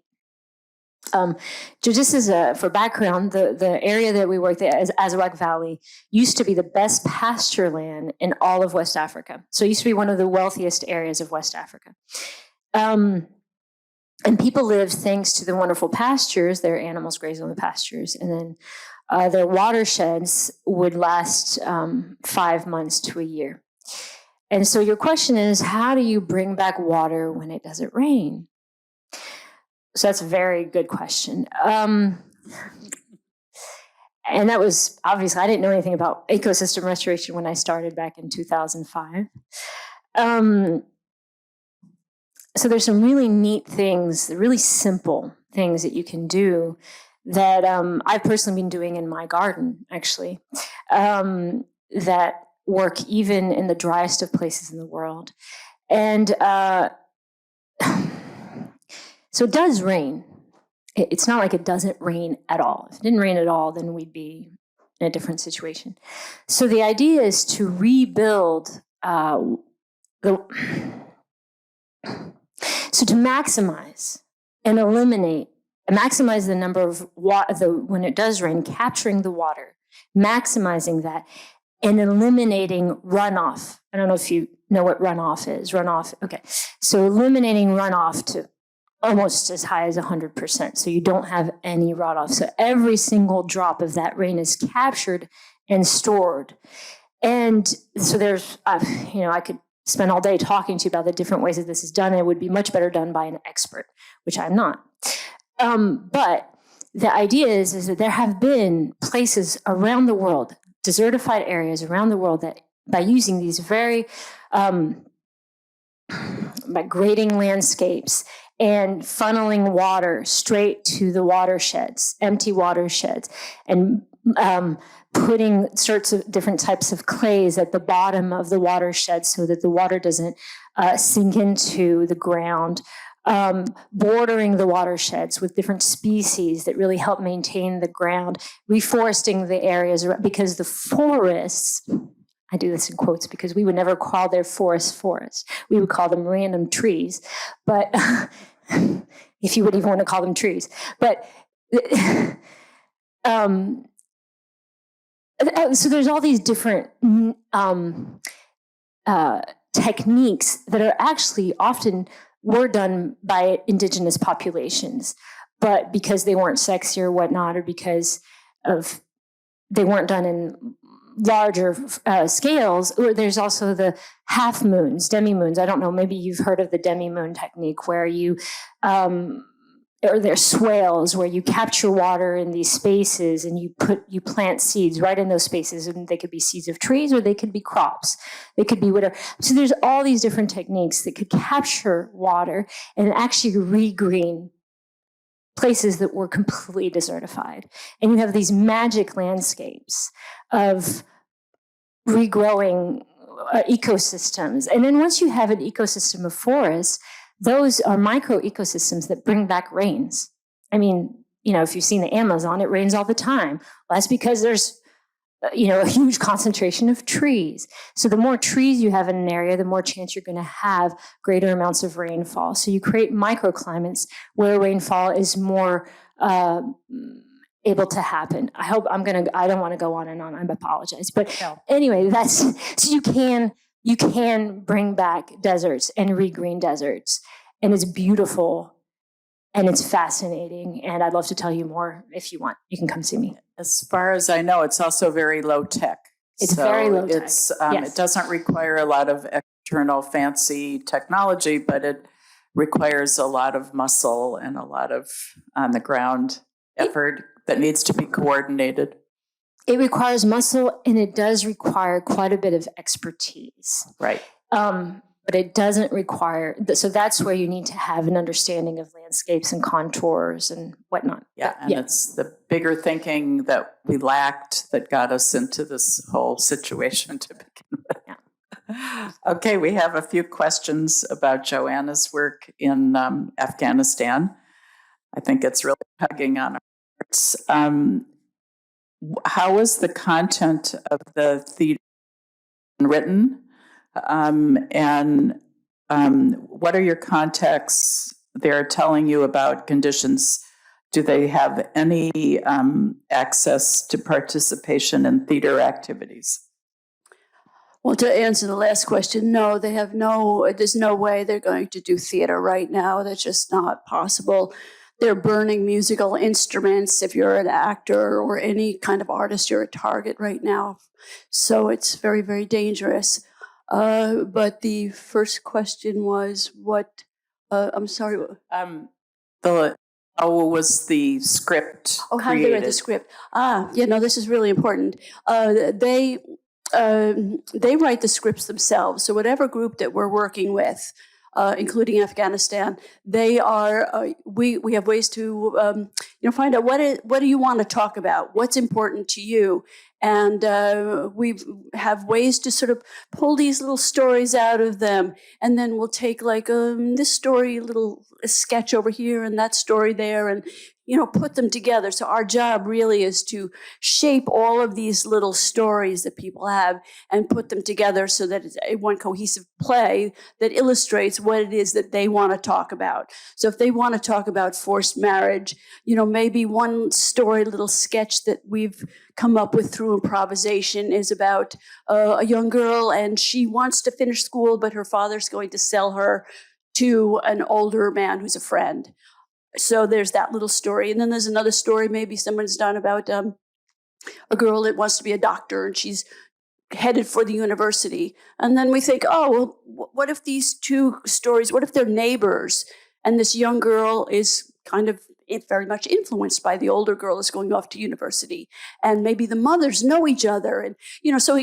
Just as for background, the area that we worked at, Azawad Valley, used to be the best pasture land in all of West Africa. So it used to be one of the wealthiest areas of West Africa. And people lived thanks to the wonderful pastures. Their animals grazed on the pastures, and then their watersheds would last 5 months to a year. And so your question is, how do you bring back water when it doesn't rain? So that's a very good question. And that was, obviously, I didn't know anything about ecosystem restoration when I started back in 2005. So there's some really neat things, really simple things that you can do that I've personally been doing in my garden, actually, that work even in the driest of places in the world. And so it does rain. It's not like it doesn't rain at all. If it didn't rain at all, then we'd be in a different situation. So the idea is to rebuild so to maximize and maximize the number of when it does rain, capturing the water, maximizing that, and eliminating runoff. I don't know if you know what runoff is. Okay. So eliminating runoff to almost as high as 100%. So you don't have any runoff. So every single drop of that rain is captured and stored. And so there's, I could spend all day talking to you about the different ways that this is done. It would be much better done by an expert, which I'm not. But the idea is that there have been places around the world, desertified areas around the world, that by using these very by grading landscapes and funneling water straight to the watersheds, empty watersheds, and putting sorts of different types of clays at the bottom of the watershed so that the water doesn't sink into the ground, bordering the watersheds with different species that really help maintain the ground, reforesting the areas, because the forests, I do this in quotes because we would never call their forests. We would call them random trees. But if you would even want to call them trees. But so there's all these different techniques that are actually often were done by indigenous populations, but because they weren't sexy or whatnot, or because they weren't done in larger scales. Or there's also the half moons, demi moons. I don't know, maybe you've heard of the demi moon technique, where you or there's swales, where you capture water in these spaces and you plant seeds right in those spaces, and they could be seeds of trees or they could be crops. They could be whatever. So there's all these different techniques that could capture water and actually regreen places that were completely desertified. And you have these magic landscapes of regrowing ecosystems. And then once you have an ecosystem of forests, those are micro ecosystems that bring back rains. I mean, if you've seen the Amazon, it rains all the time. Well, that's because there's, a huge concentration of trees. So the more trees you have in an area, the more chance you're going to have greater amounts of rainfall. So you create microclimates where rainfall is more able to happen. I don't want to go on and on. I apologize. But No. anyway, so you can bring back deserts and regreen deserts, and it's beautiful and it's fascinating. And I'd love to tell you more if you want. You can come see me. As far as I know, it's also very low tech. It's very low tech. It's, Yes. It doesn't require a lot of external fancy technology, but it requires a lot of muscle and a lot of on the ground effort that needs to be coordinated. It requires muscle, and it does require quite a bit of expertise. Right. But it doesn't require, so that's where you need to have an understanding of landscapes and contours and whatnot. Yeah, and it's the bigger thinking that we lacked that got us into this whole situation to begin with. Yeah. Okay, we have a few questions about Joanna's work in Afghanistan. I think it's really tugging on our hearts. How was the content of the theater written? What are your contacts there telling you about conditions? Do they have any access to participation in theater activities? Well, to answer the last question, no, there's no way they're going to do theater right now. That's just not possible. They're burning musical instruments. If you're an actor or any kind of artist, you're a target right now. So it's very, very dangerous. But the first question was what? I'm sorry. How was the script how did created? they read the script? This is really important. They write the scripts themselves. So whatever group that we're working with, including Afghanistan, they are. We have ways to find out what do you want to talk about, what's important to you, and we have ways to sort of pull these little stories out of them, and then we'll take like this story, a sketch over here, and that story there, and put them together. So our job really is to shape all of these little stories that people have and put them together so that it's one cohesive play that illustrates what it is that they want to talk about. So if they want to talk about forced marriage, maybe one story, little sketch that we've come up with through improvisation is about a young girl, and she wants to finish school, but her father's going to sell her to an older man who's a friend. So there's that little story. And then there's another story maybe someone's done about a girl that wants to be a doctor, and she's headed for the university. And then we think, what if these two stories, what if they're neighbors? And this young girl is kind of very much influenced by the older girl is going off to university. And maybe the mothers know each other. And, so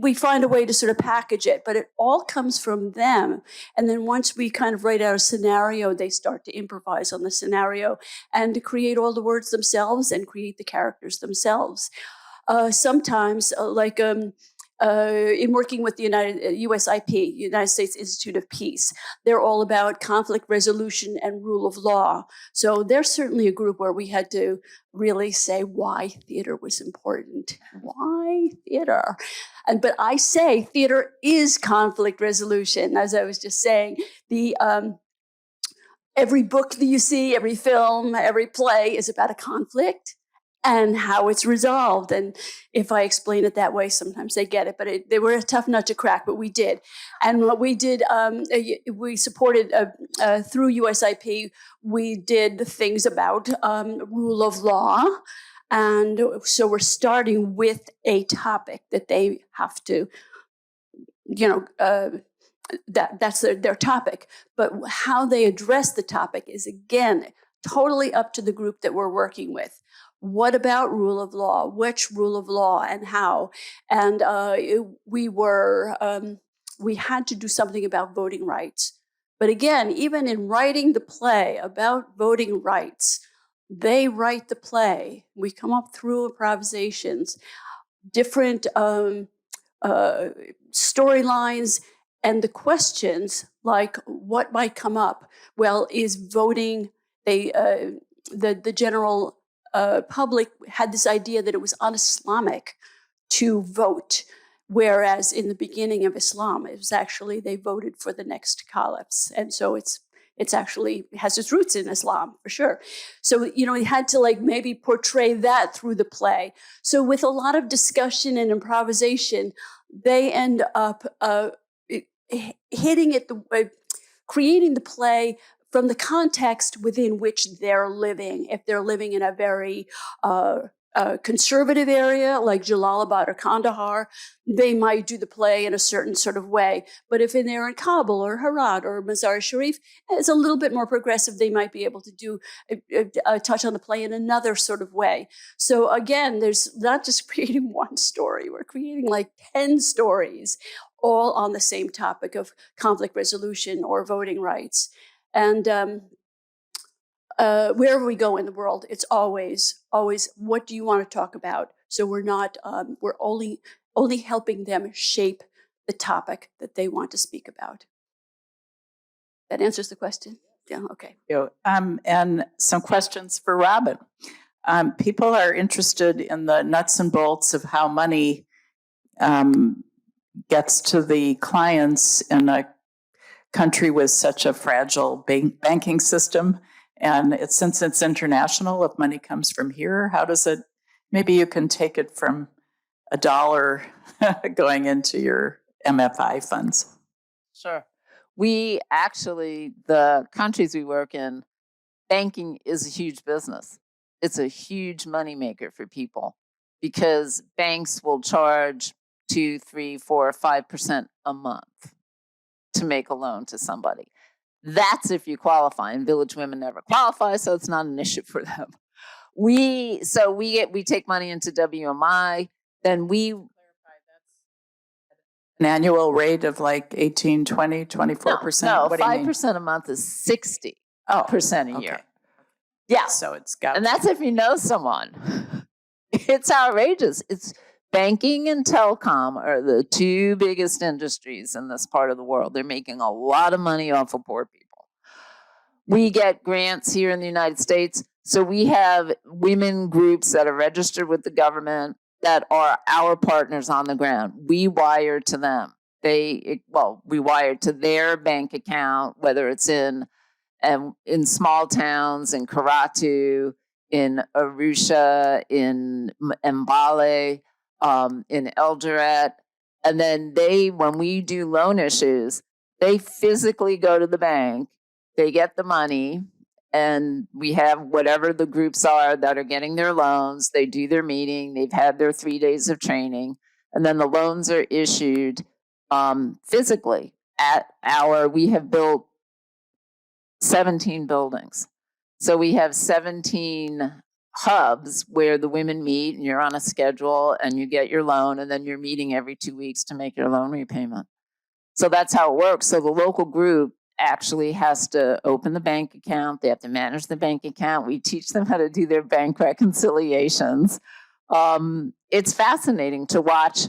we find a way to sort of package it, but it all comes from them. And then once we kind of write out a scenario, they start to improvise on the scenario and to create all the words themselves and create the characters themselves. Sometimes, in working with the USIP, United States Institute of Peace, they're all about conflict resolution and rule of law. So they're certainly a group where we had to really say why theater was important. Why theater? But I say theater is conflict resolution. As I was just saying, every book that you see, every film, every play is about a conflict and how it's resolved. And if I explain it that way, sometimes they get it, but they were a tough nut to crack, but we did. And what we did, we supported, through USIP, we did things about rule of law. And so we're starting with a topic that they have to, that's their topic. But how they address the topic is, again, totally up to the group that we're working with. What about rule of law? Which rule of law and how? And we had to do something about voting rights. But again, even in writing the play about voting rights, they write the play. We come up through improvisations, different storylines, and the questions like what might come up. Well, is voting? The general public had this idea that it was un-Islamic to vote, whereas in the beginning of Islam, it was actually they voted for the next caliphs, and so it's It's actually has its roots in Islam, for sure. So, he had to like maybe portray that through the play. So with a lot of discussion and improvisation, they end up hitting it, creating the play from the context within which they're living. If they're living in a very conservative area like Jalalabad or Kandahar, they might do the play in a certain sort of way. But if they're in Kabul or Herat or Mazar-e-Sharif, it's a little bit more progressive. They might be able to do a touch on the play in another sort of way. So again, there's not just creating one story. We're creating like 10 stories, all on the same topic of conflict resolution or voting rights. And wherever we go in the world, it's always, what do you want to talk about? So we're not, we're only helping them shape the topic that they want to speak about. That answers the question? Yeah, okay. And some questions for Robyn. People are interested in the nuts and bolts of how money gets to the clients in a country with such a fragile banking system. And since it's international, if money comes from here, how does it, maybe you can take it from $1 going into your MFI funds. Sure. We actually, the countries we work in, banking is a huge business. It's a huge moneymaker for people because banks will charge 2, 3, 4, 5% a month to make a loan to somebody. That's if you qualify, and Village Women never qualify, so it's not an issue for them. We take money into WMI, then we an annual rate of like 18, 20, 24%? No, what do you mean? 5% a month is 60% a year. Okay. Yeah. So it's got, and that's if you know someone. It's outrageous. It's banking and telecom are the two biggest industries in this part of the world. They're making a lot of money off of poor people. We get grants here in the United States. So we have women groups that are registered with the government that are our partners on the ground. We wire to them. We wire to their bank account, whether it's in small towns, in Karatu, in Arusha, in Mbale, in Eldoret. And then when we do loan issues, they physically go to the bank, they get the money, and we have whatever the groups are that are getting their loans. They do their meeting, they've had their 3 days of training, and then the loans are issued physically we have built 17 buildings. So we have 17 hubs where the women meet and you're on a schedule and you get your loan and then you're meeting every 2 weeks to make your loan repayment. So that's how it works. So the local group actually has to open the bank account. They have to manage the bank account. We teach them how to do their bank reconciliations. It's fascinating to watch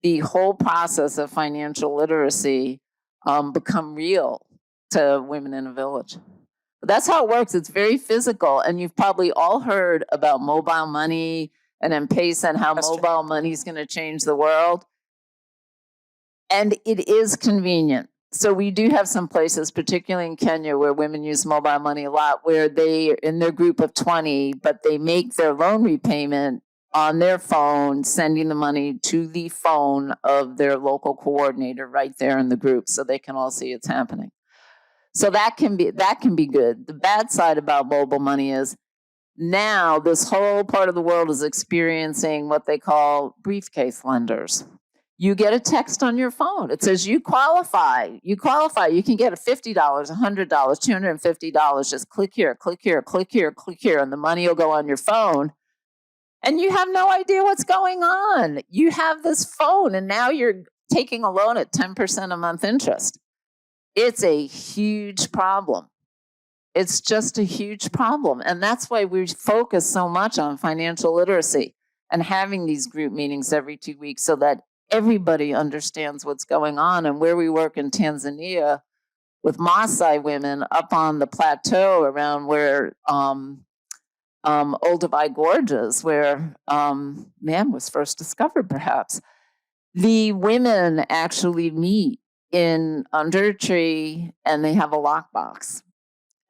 the whole process of financial literacy become real to women in a village. But that's how it works. It's very physical. And you've probably all heard about mobile money and M-Pesa and how mobile money is going to change the world. And it is convenient. So we do have some places, particularly in Kenya, where women use mobile money a lot, where they are in their group of 20, but they make their loan repayment on their phone, sending the money to the phone of their local coordinator right there in the group so they can all see it's happening. So that can be good. The bad side about mobile money is now this whole part of the world is experiencing what they call briefcase lenders. You get a text on your phone. It says you qualify. You can get a $50, $100, $250. Just click here, click here, click here, click here, and the money will go on your phone. And you have no idea what's going on. You have this phone, and now you're taking a loan at 10% a month interest. It's a huge problem. It's just a huge problem. And that's why we focus so much on financial literacy and having these group meetings every 2 weeks so that everybody understands what's going on. And where we work in Tanzania with Maasai women up on the plateau around where Olduvai Gorges, where man was first discovered perhaps, the women actually meet under a tree and they have a lockbox.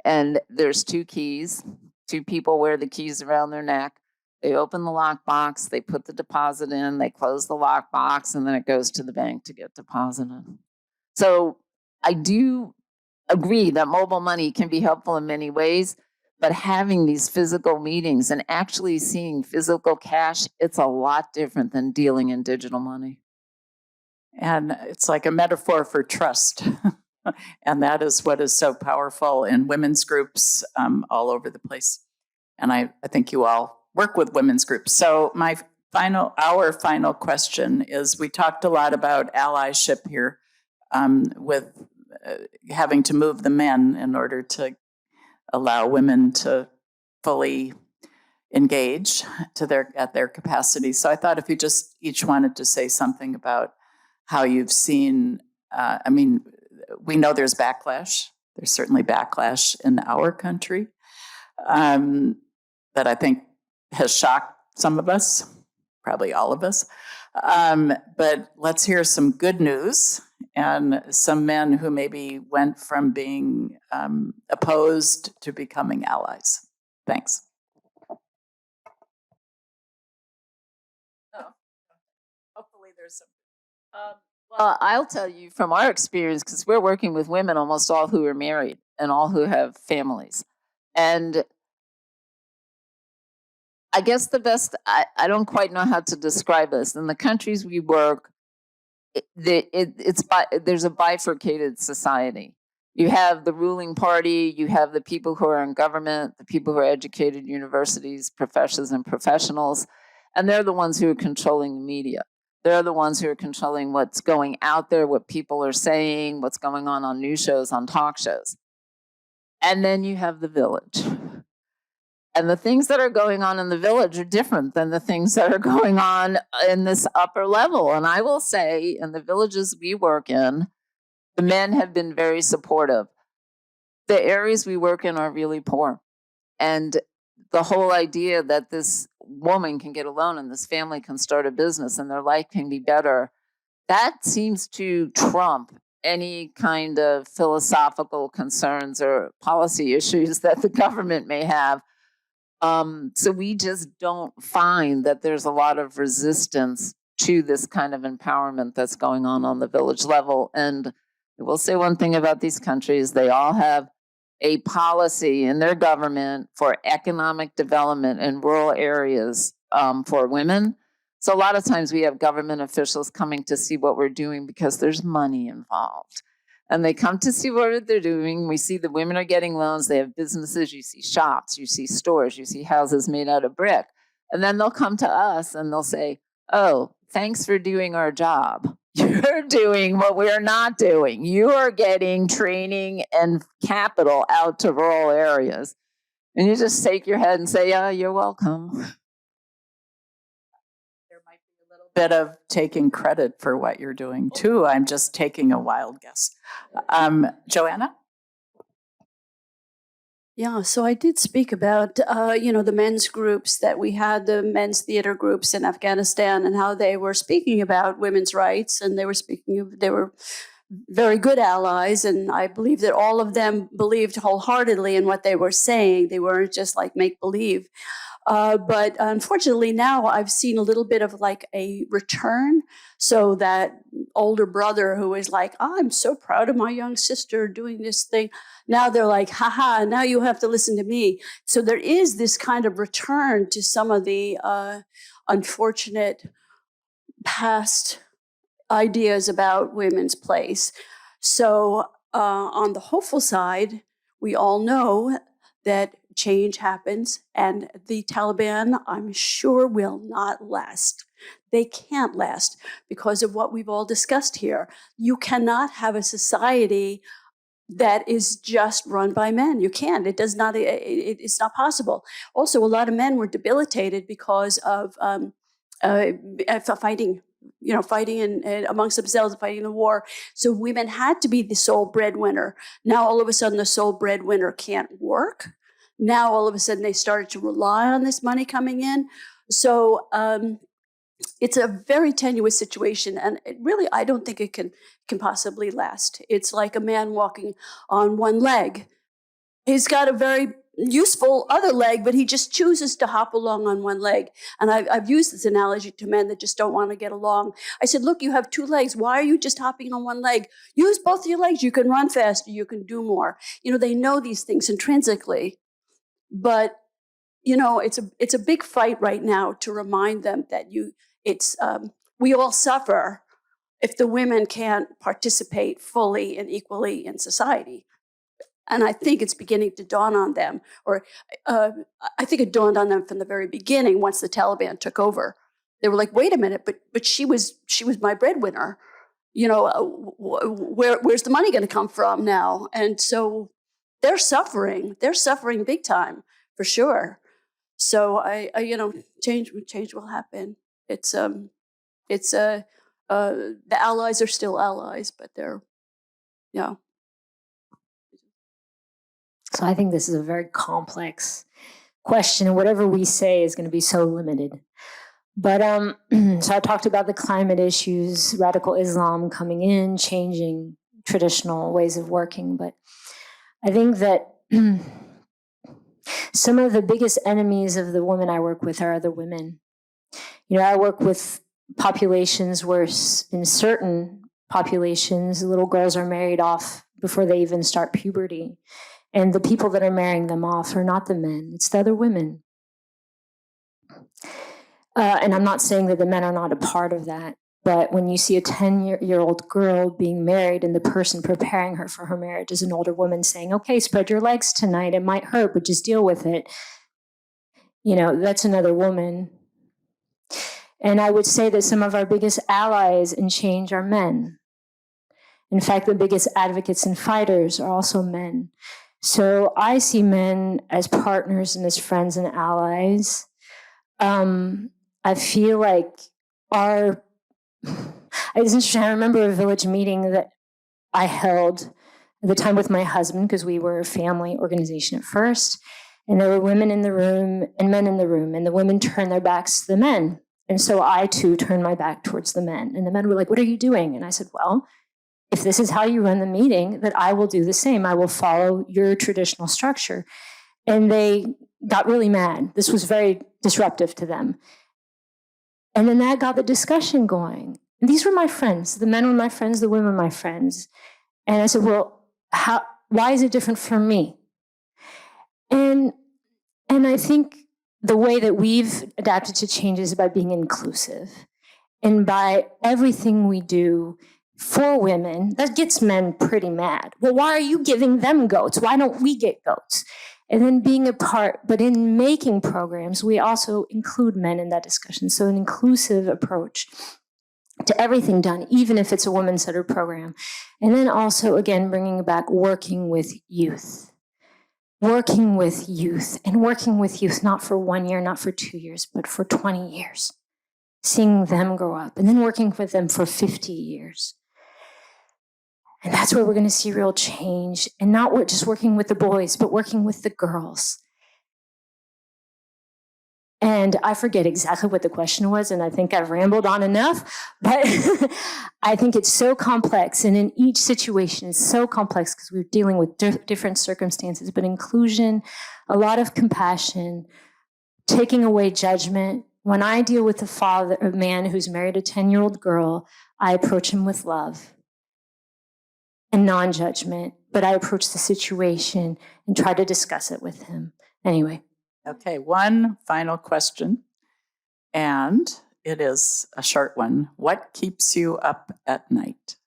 And there's two keys. Two people wear the keys around their neck. They open the lockbox, they put the deposit in, they close the lockbox, and then it goes to the bank to get deposited. So I do agree that mobile money can be helpful in many ways, but having these physical meetings and actually seeing physical cash, it's a lot different than dealing in digital money. And it's like a metaphor for trust. And that is what is so powerful in women's groups all over the place. And I think you all work with women's groups. So our final question is, we talked a lot about allyship here with having to move the men in order to allow women to fully engage at their capacity. So I thought if you just each wanted to say something about how you've seen, we know there's backlash. There's certainly backlash in our country that I think has shocked some of us, probably all of us. But let's hear some good news and some men who maybe went from being opposed to becoming allies. Thanks. Hopefully there's some. Well, I'll tell you from our experience, because we're working with women almost all who are married and all who have families. And I guess the best, I don't quite know how to describe this. In the countries we work, there's a bifurcated society. You have the ruling party, you have the people who are in government, the people who are educated, universities, professors and professionals, and they're the ones who are controlling the media. They're the ones who are controlling what's going out there, what people are saying, what's going on news shows, on talk shows. And then you have the village. And the things that are going on in the village are different than the things that are going on in this upper level. And I will say, in the villages we work in, the men have been very supportive. The areas we work in are really poor. And the whole idea that this woman can get a loan and this family can start a business and their life can be better, that seems to trump any kind of philosophical concerns or policy issues that the government may have. So we just don't find that there's a lot of resistance to this kind of empowerment that's going on the village level. And I will say one thing about these countries: they all have a policy in their government for economic development in rural areas for women. So a lot of times we have government officials coming to see what we're doing because there's money involved. And they come to see what they're doing. We see the women are getting loans. They have businesses. You see shops. You see stores. You see houses made out of brick. And then they'll come to us and they'll say, oh, thanks for doing our job. You're doing what we're not doing. You are getting training and capital out to rural areas. And you just shake your head and say, yeah, you're welcome. There might be a little bit of taking credit for what you're doing too. I'm just taking a wild guess. Joanna? Yeah, so I did speak about, the men's groups that we had, the men's theater groups in Afghanistan, and how they were speaking about women's rights, and they were very good allies, and I believe that all of them believed wholeheartedly in what they were saying. They weren't just like make-believe. But unfortunately now I've seen a little bit of like a return. So that older brother who is like, I'm so proud of my young sister doing this thing. Now they're like, haha, now you have to listen to me. So there is this kind of return to some of the unfortunate past ideas about women's place. So on the hopeful side, we all know that change happens, and the Taliban, I'm sure, will not last. They can't last because of what we've all discussed here. You cannot have a society that is just run by men. You can't. It does not. It's not possible. Also, a lot of men were debilitated because of fighting. Fighting and amongst themselves, fighting the war. So women had to be the sole breadwinner. Now, all of a sudden, the sole breadwinner can't work. Now, all of a sudden, they started to rely on this money coming in. So it's a very tenuous situation, and really, I don't think it can possibly last. It's like a man walking on one leg. he's got a very useful other leg, but he just chooses to hop along on one leg. And I've used this analogy to men that just don't want to get along. I said, look, you have two legs. Why are you just hopping on one leg? Use both of your legs. You can run faster. You can do more. They know these things intrinsically, but it's a big fight right now to remind them that we all suffer if the women can't participate fully and equally in society. And I think it's beginning to dawn on them, or I think it dawned on them from the very beginning once the Taliban took over. They were like, wait a minute, but she was my breadwinner. Where's the money going to come from now? And so they're suffering. They're suffering big time, for sure. So change will happen. The allies are still allies, but they're, So I think this is a very complex question, and whatever we say is going to be so limited. But so I talked about the climate issues, radical Islam coming in, changing traditional ways of working. But I think that some of the biggest enemies of the women I work with are other women. I work with populations where in certain populations, little girls are married off before they even start puberty. And the people that are marrying them off are not the men, it's the other women. And I'm not saying that the men are not a part of that, but when you see a 10-year-old girl being married and the person preparing her for her marriage is an older woman saying, okay, spread your legs tonight, it might hurt, but just deal with it. That's another woman. And I would say that some of our biggest allies in change are men. In fact, the biggest advocates and fighters are also men. So I see men as partners and as friends and allies. I feel like it's interesting. I remember a village meeting that I held at the time with my husband, because we were a family organization at first. And there were women in the room and men in the room, and the women turned their backs to the men. And so I too turned my back towards the men. And the men were like, what are you doing? And I said, well, if this is how you run the meeting, that I will do the same. I will follow your traditional structure. And they got really mad. This was very disruptive to them. And then that got the discussion going. And these were my friends. The men were my friends, the women were my friends. And I said, well, why is it different from me? And I think the way that we've adapted to change is by being inclusive. And by everything we do for women, that gets men pretty mad. Well, why are you giving them goats? Why don't we get goats? And then being a part, but in making programs, we also include men in that discussion. So an inclusive approach to everything done, even if it's a woman-centered program. And then also, again, bringing back working with youth. Working with youth, and working with youth not for 1 year, not for 2 years, but for 20 years. Seeing them grow up, and then working with them for 50 years. And that's where we're going to see real change. And not just working with the boys, but working with the girls. And I forget exactly what the question was, and I think I've rambled on enough, but I think it's so complex. And in each situation, it's so complex because we're dealing with different circumstances, but inclusion, a lot of compassion, taking away judgment. When I deal with a man who's married a 10-year-old girl, I approach him with love and non-judgment, but I approach the situation and try to discuss it with him. Anyway. Okay, one final question, and it is a short one. What keeps you up at night?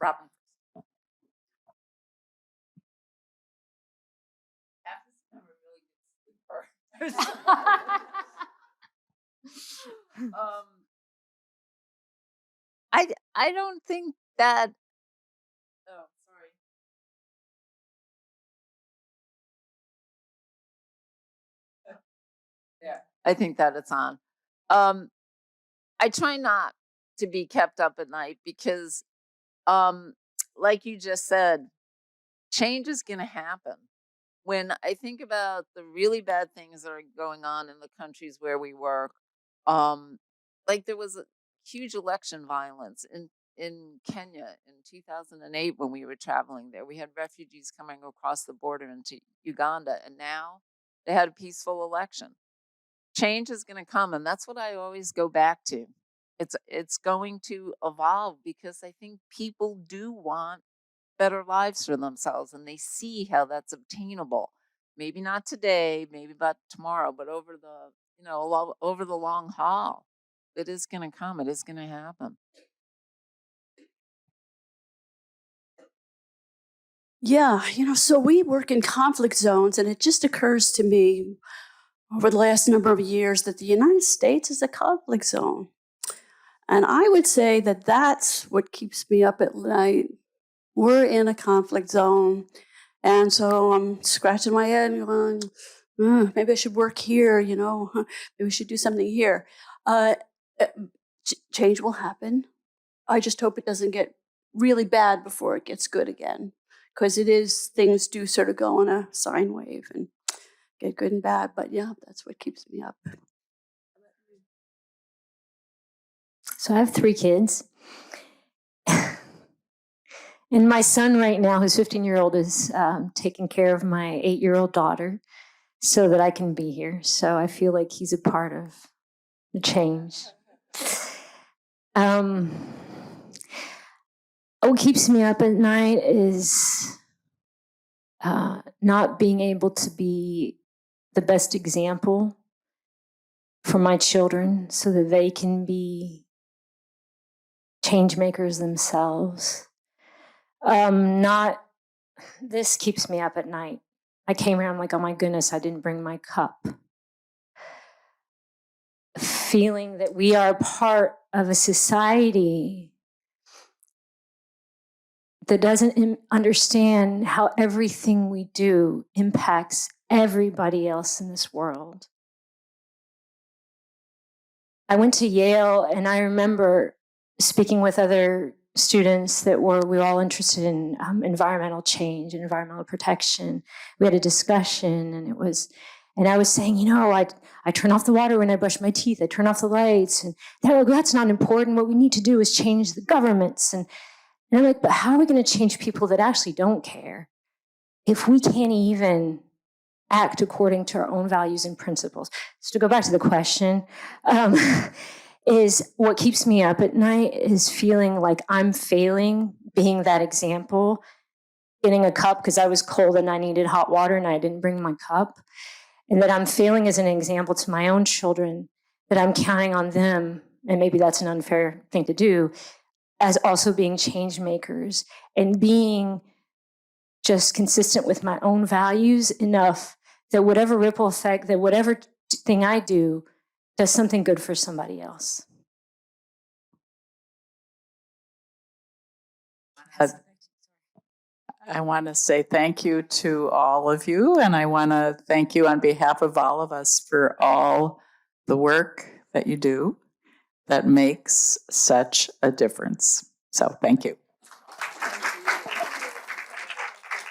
Robyn. I don't think that. Oh, sorry. Yeah, I think that it's on. I try not to be kept up at night because, like you just said, change is going to happen. When I think about the really bad things that are going on in the countries where we work, like there was a huge election violence in in Kenya in 2008 when we were traveling there. We had refugees coming across the border into Uganda, and now they had a peaceful election. Change is going to come, and that's what I always go back to. It's going to evolve because I think people do want better lives for themselves, and they see how that's obtainable. Maybe not today, maybe about tomorrow, but over the long haul, it is going to come. It is going to happen. Yeah, so we work in conflict zones, and it just occurs to me over the last number of years that the United States is a conflict zone. And I would say that that's what keeps me up at night. We're in a conflict zone. And so I'm scratching my head and going, maybe I should work here, maybe we should do something here. Change will happen. I just hope it doesn't get really bad before it gets good again. Because things do sort of go on a sine wave and get good and bad. But yeah, that's what keeps me up. So I have 3 kids. And my son right now, who's 15-year-old, is taking care of my 8-year-old daughter so that I can be here. So I feel like he's a part of the change. What keeps me up at night is not being able to be the best example for my children so that they can be change makers themselves. This keeps me up at night. I came here, I'm like, oh my goodness, I didn't bring my cup. Feeling that we are part of a society that doesn't understand how everything we do impacts everybody else in this world. I went to Yale, and I remember speaking with other students that we were all interested in environmental change and environmental protection. We had a discussion, and I was saying, I turn off the water when I brush my teeth. I turn off the lights, and they're like, that's not important. What we need to do is change the governments. And I'm like, but how are we going to change people that actually don't care if we can't even act according to our own values and principles? So to go back to the question, is what keeps me up at night is feeling like I'm failing, being that example, getting a cup because I was cold and I needed hot water and I didn't bring my cup, and that I'm failing as an example to my own children, that I'm counting on them, and maybe that's an unfair thing to do, as also being change makers and being just consistent with my own values enough that whatever ripple effect, that whatever thing I do does something good for somebody else. I want to say thank you to all of you, and I want to thank you on behalf of all of us for all the work that you do that makes such a difference. So thank you.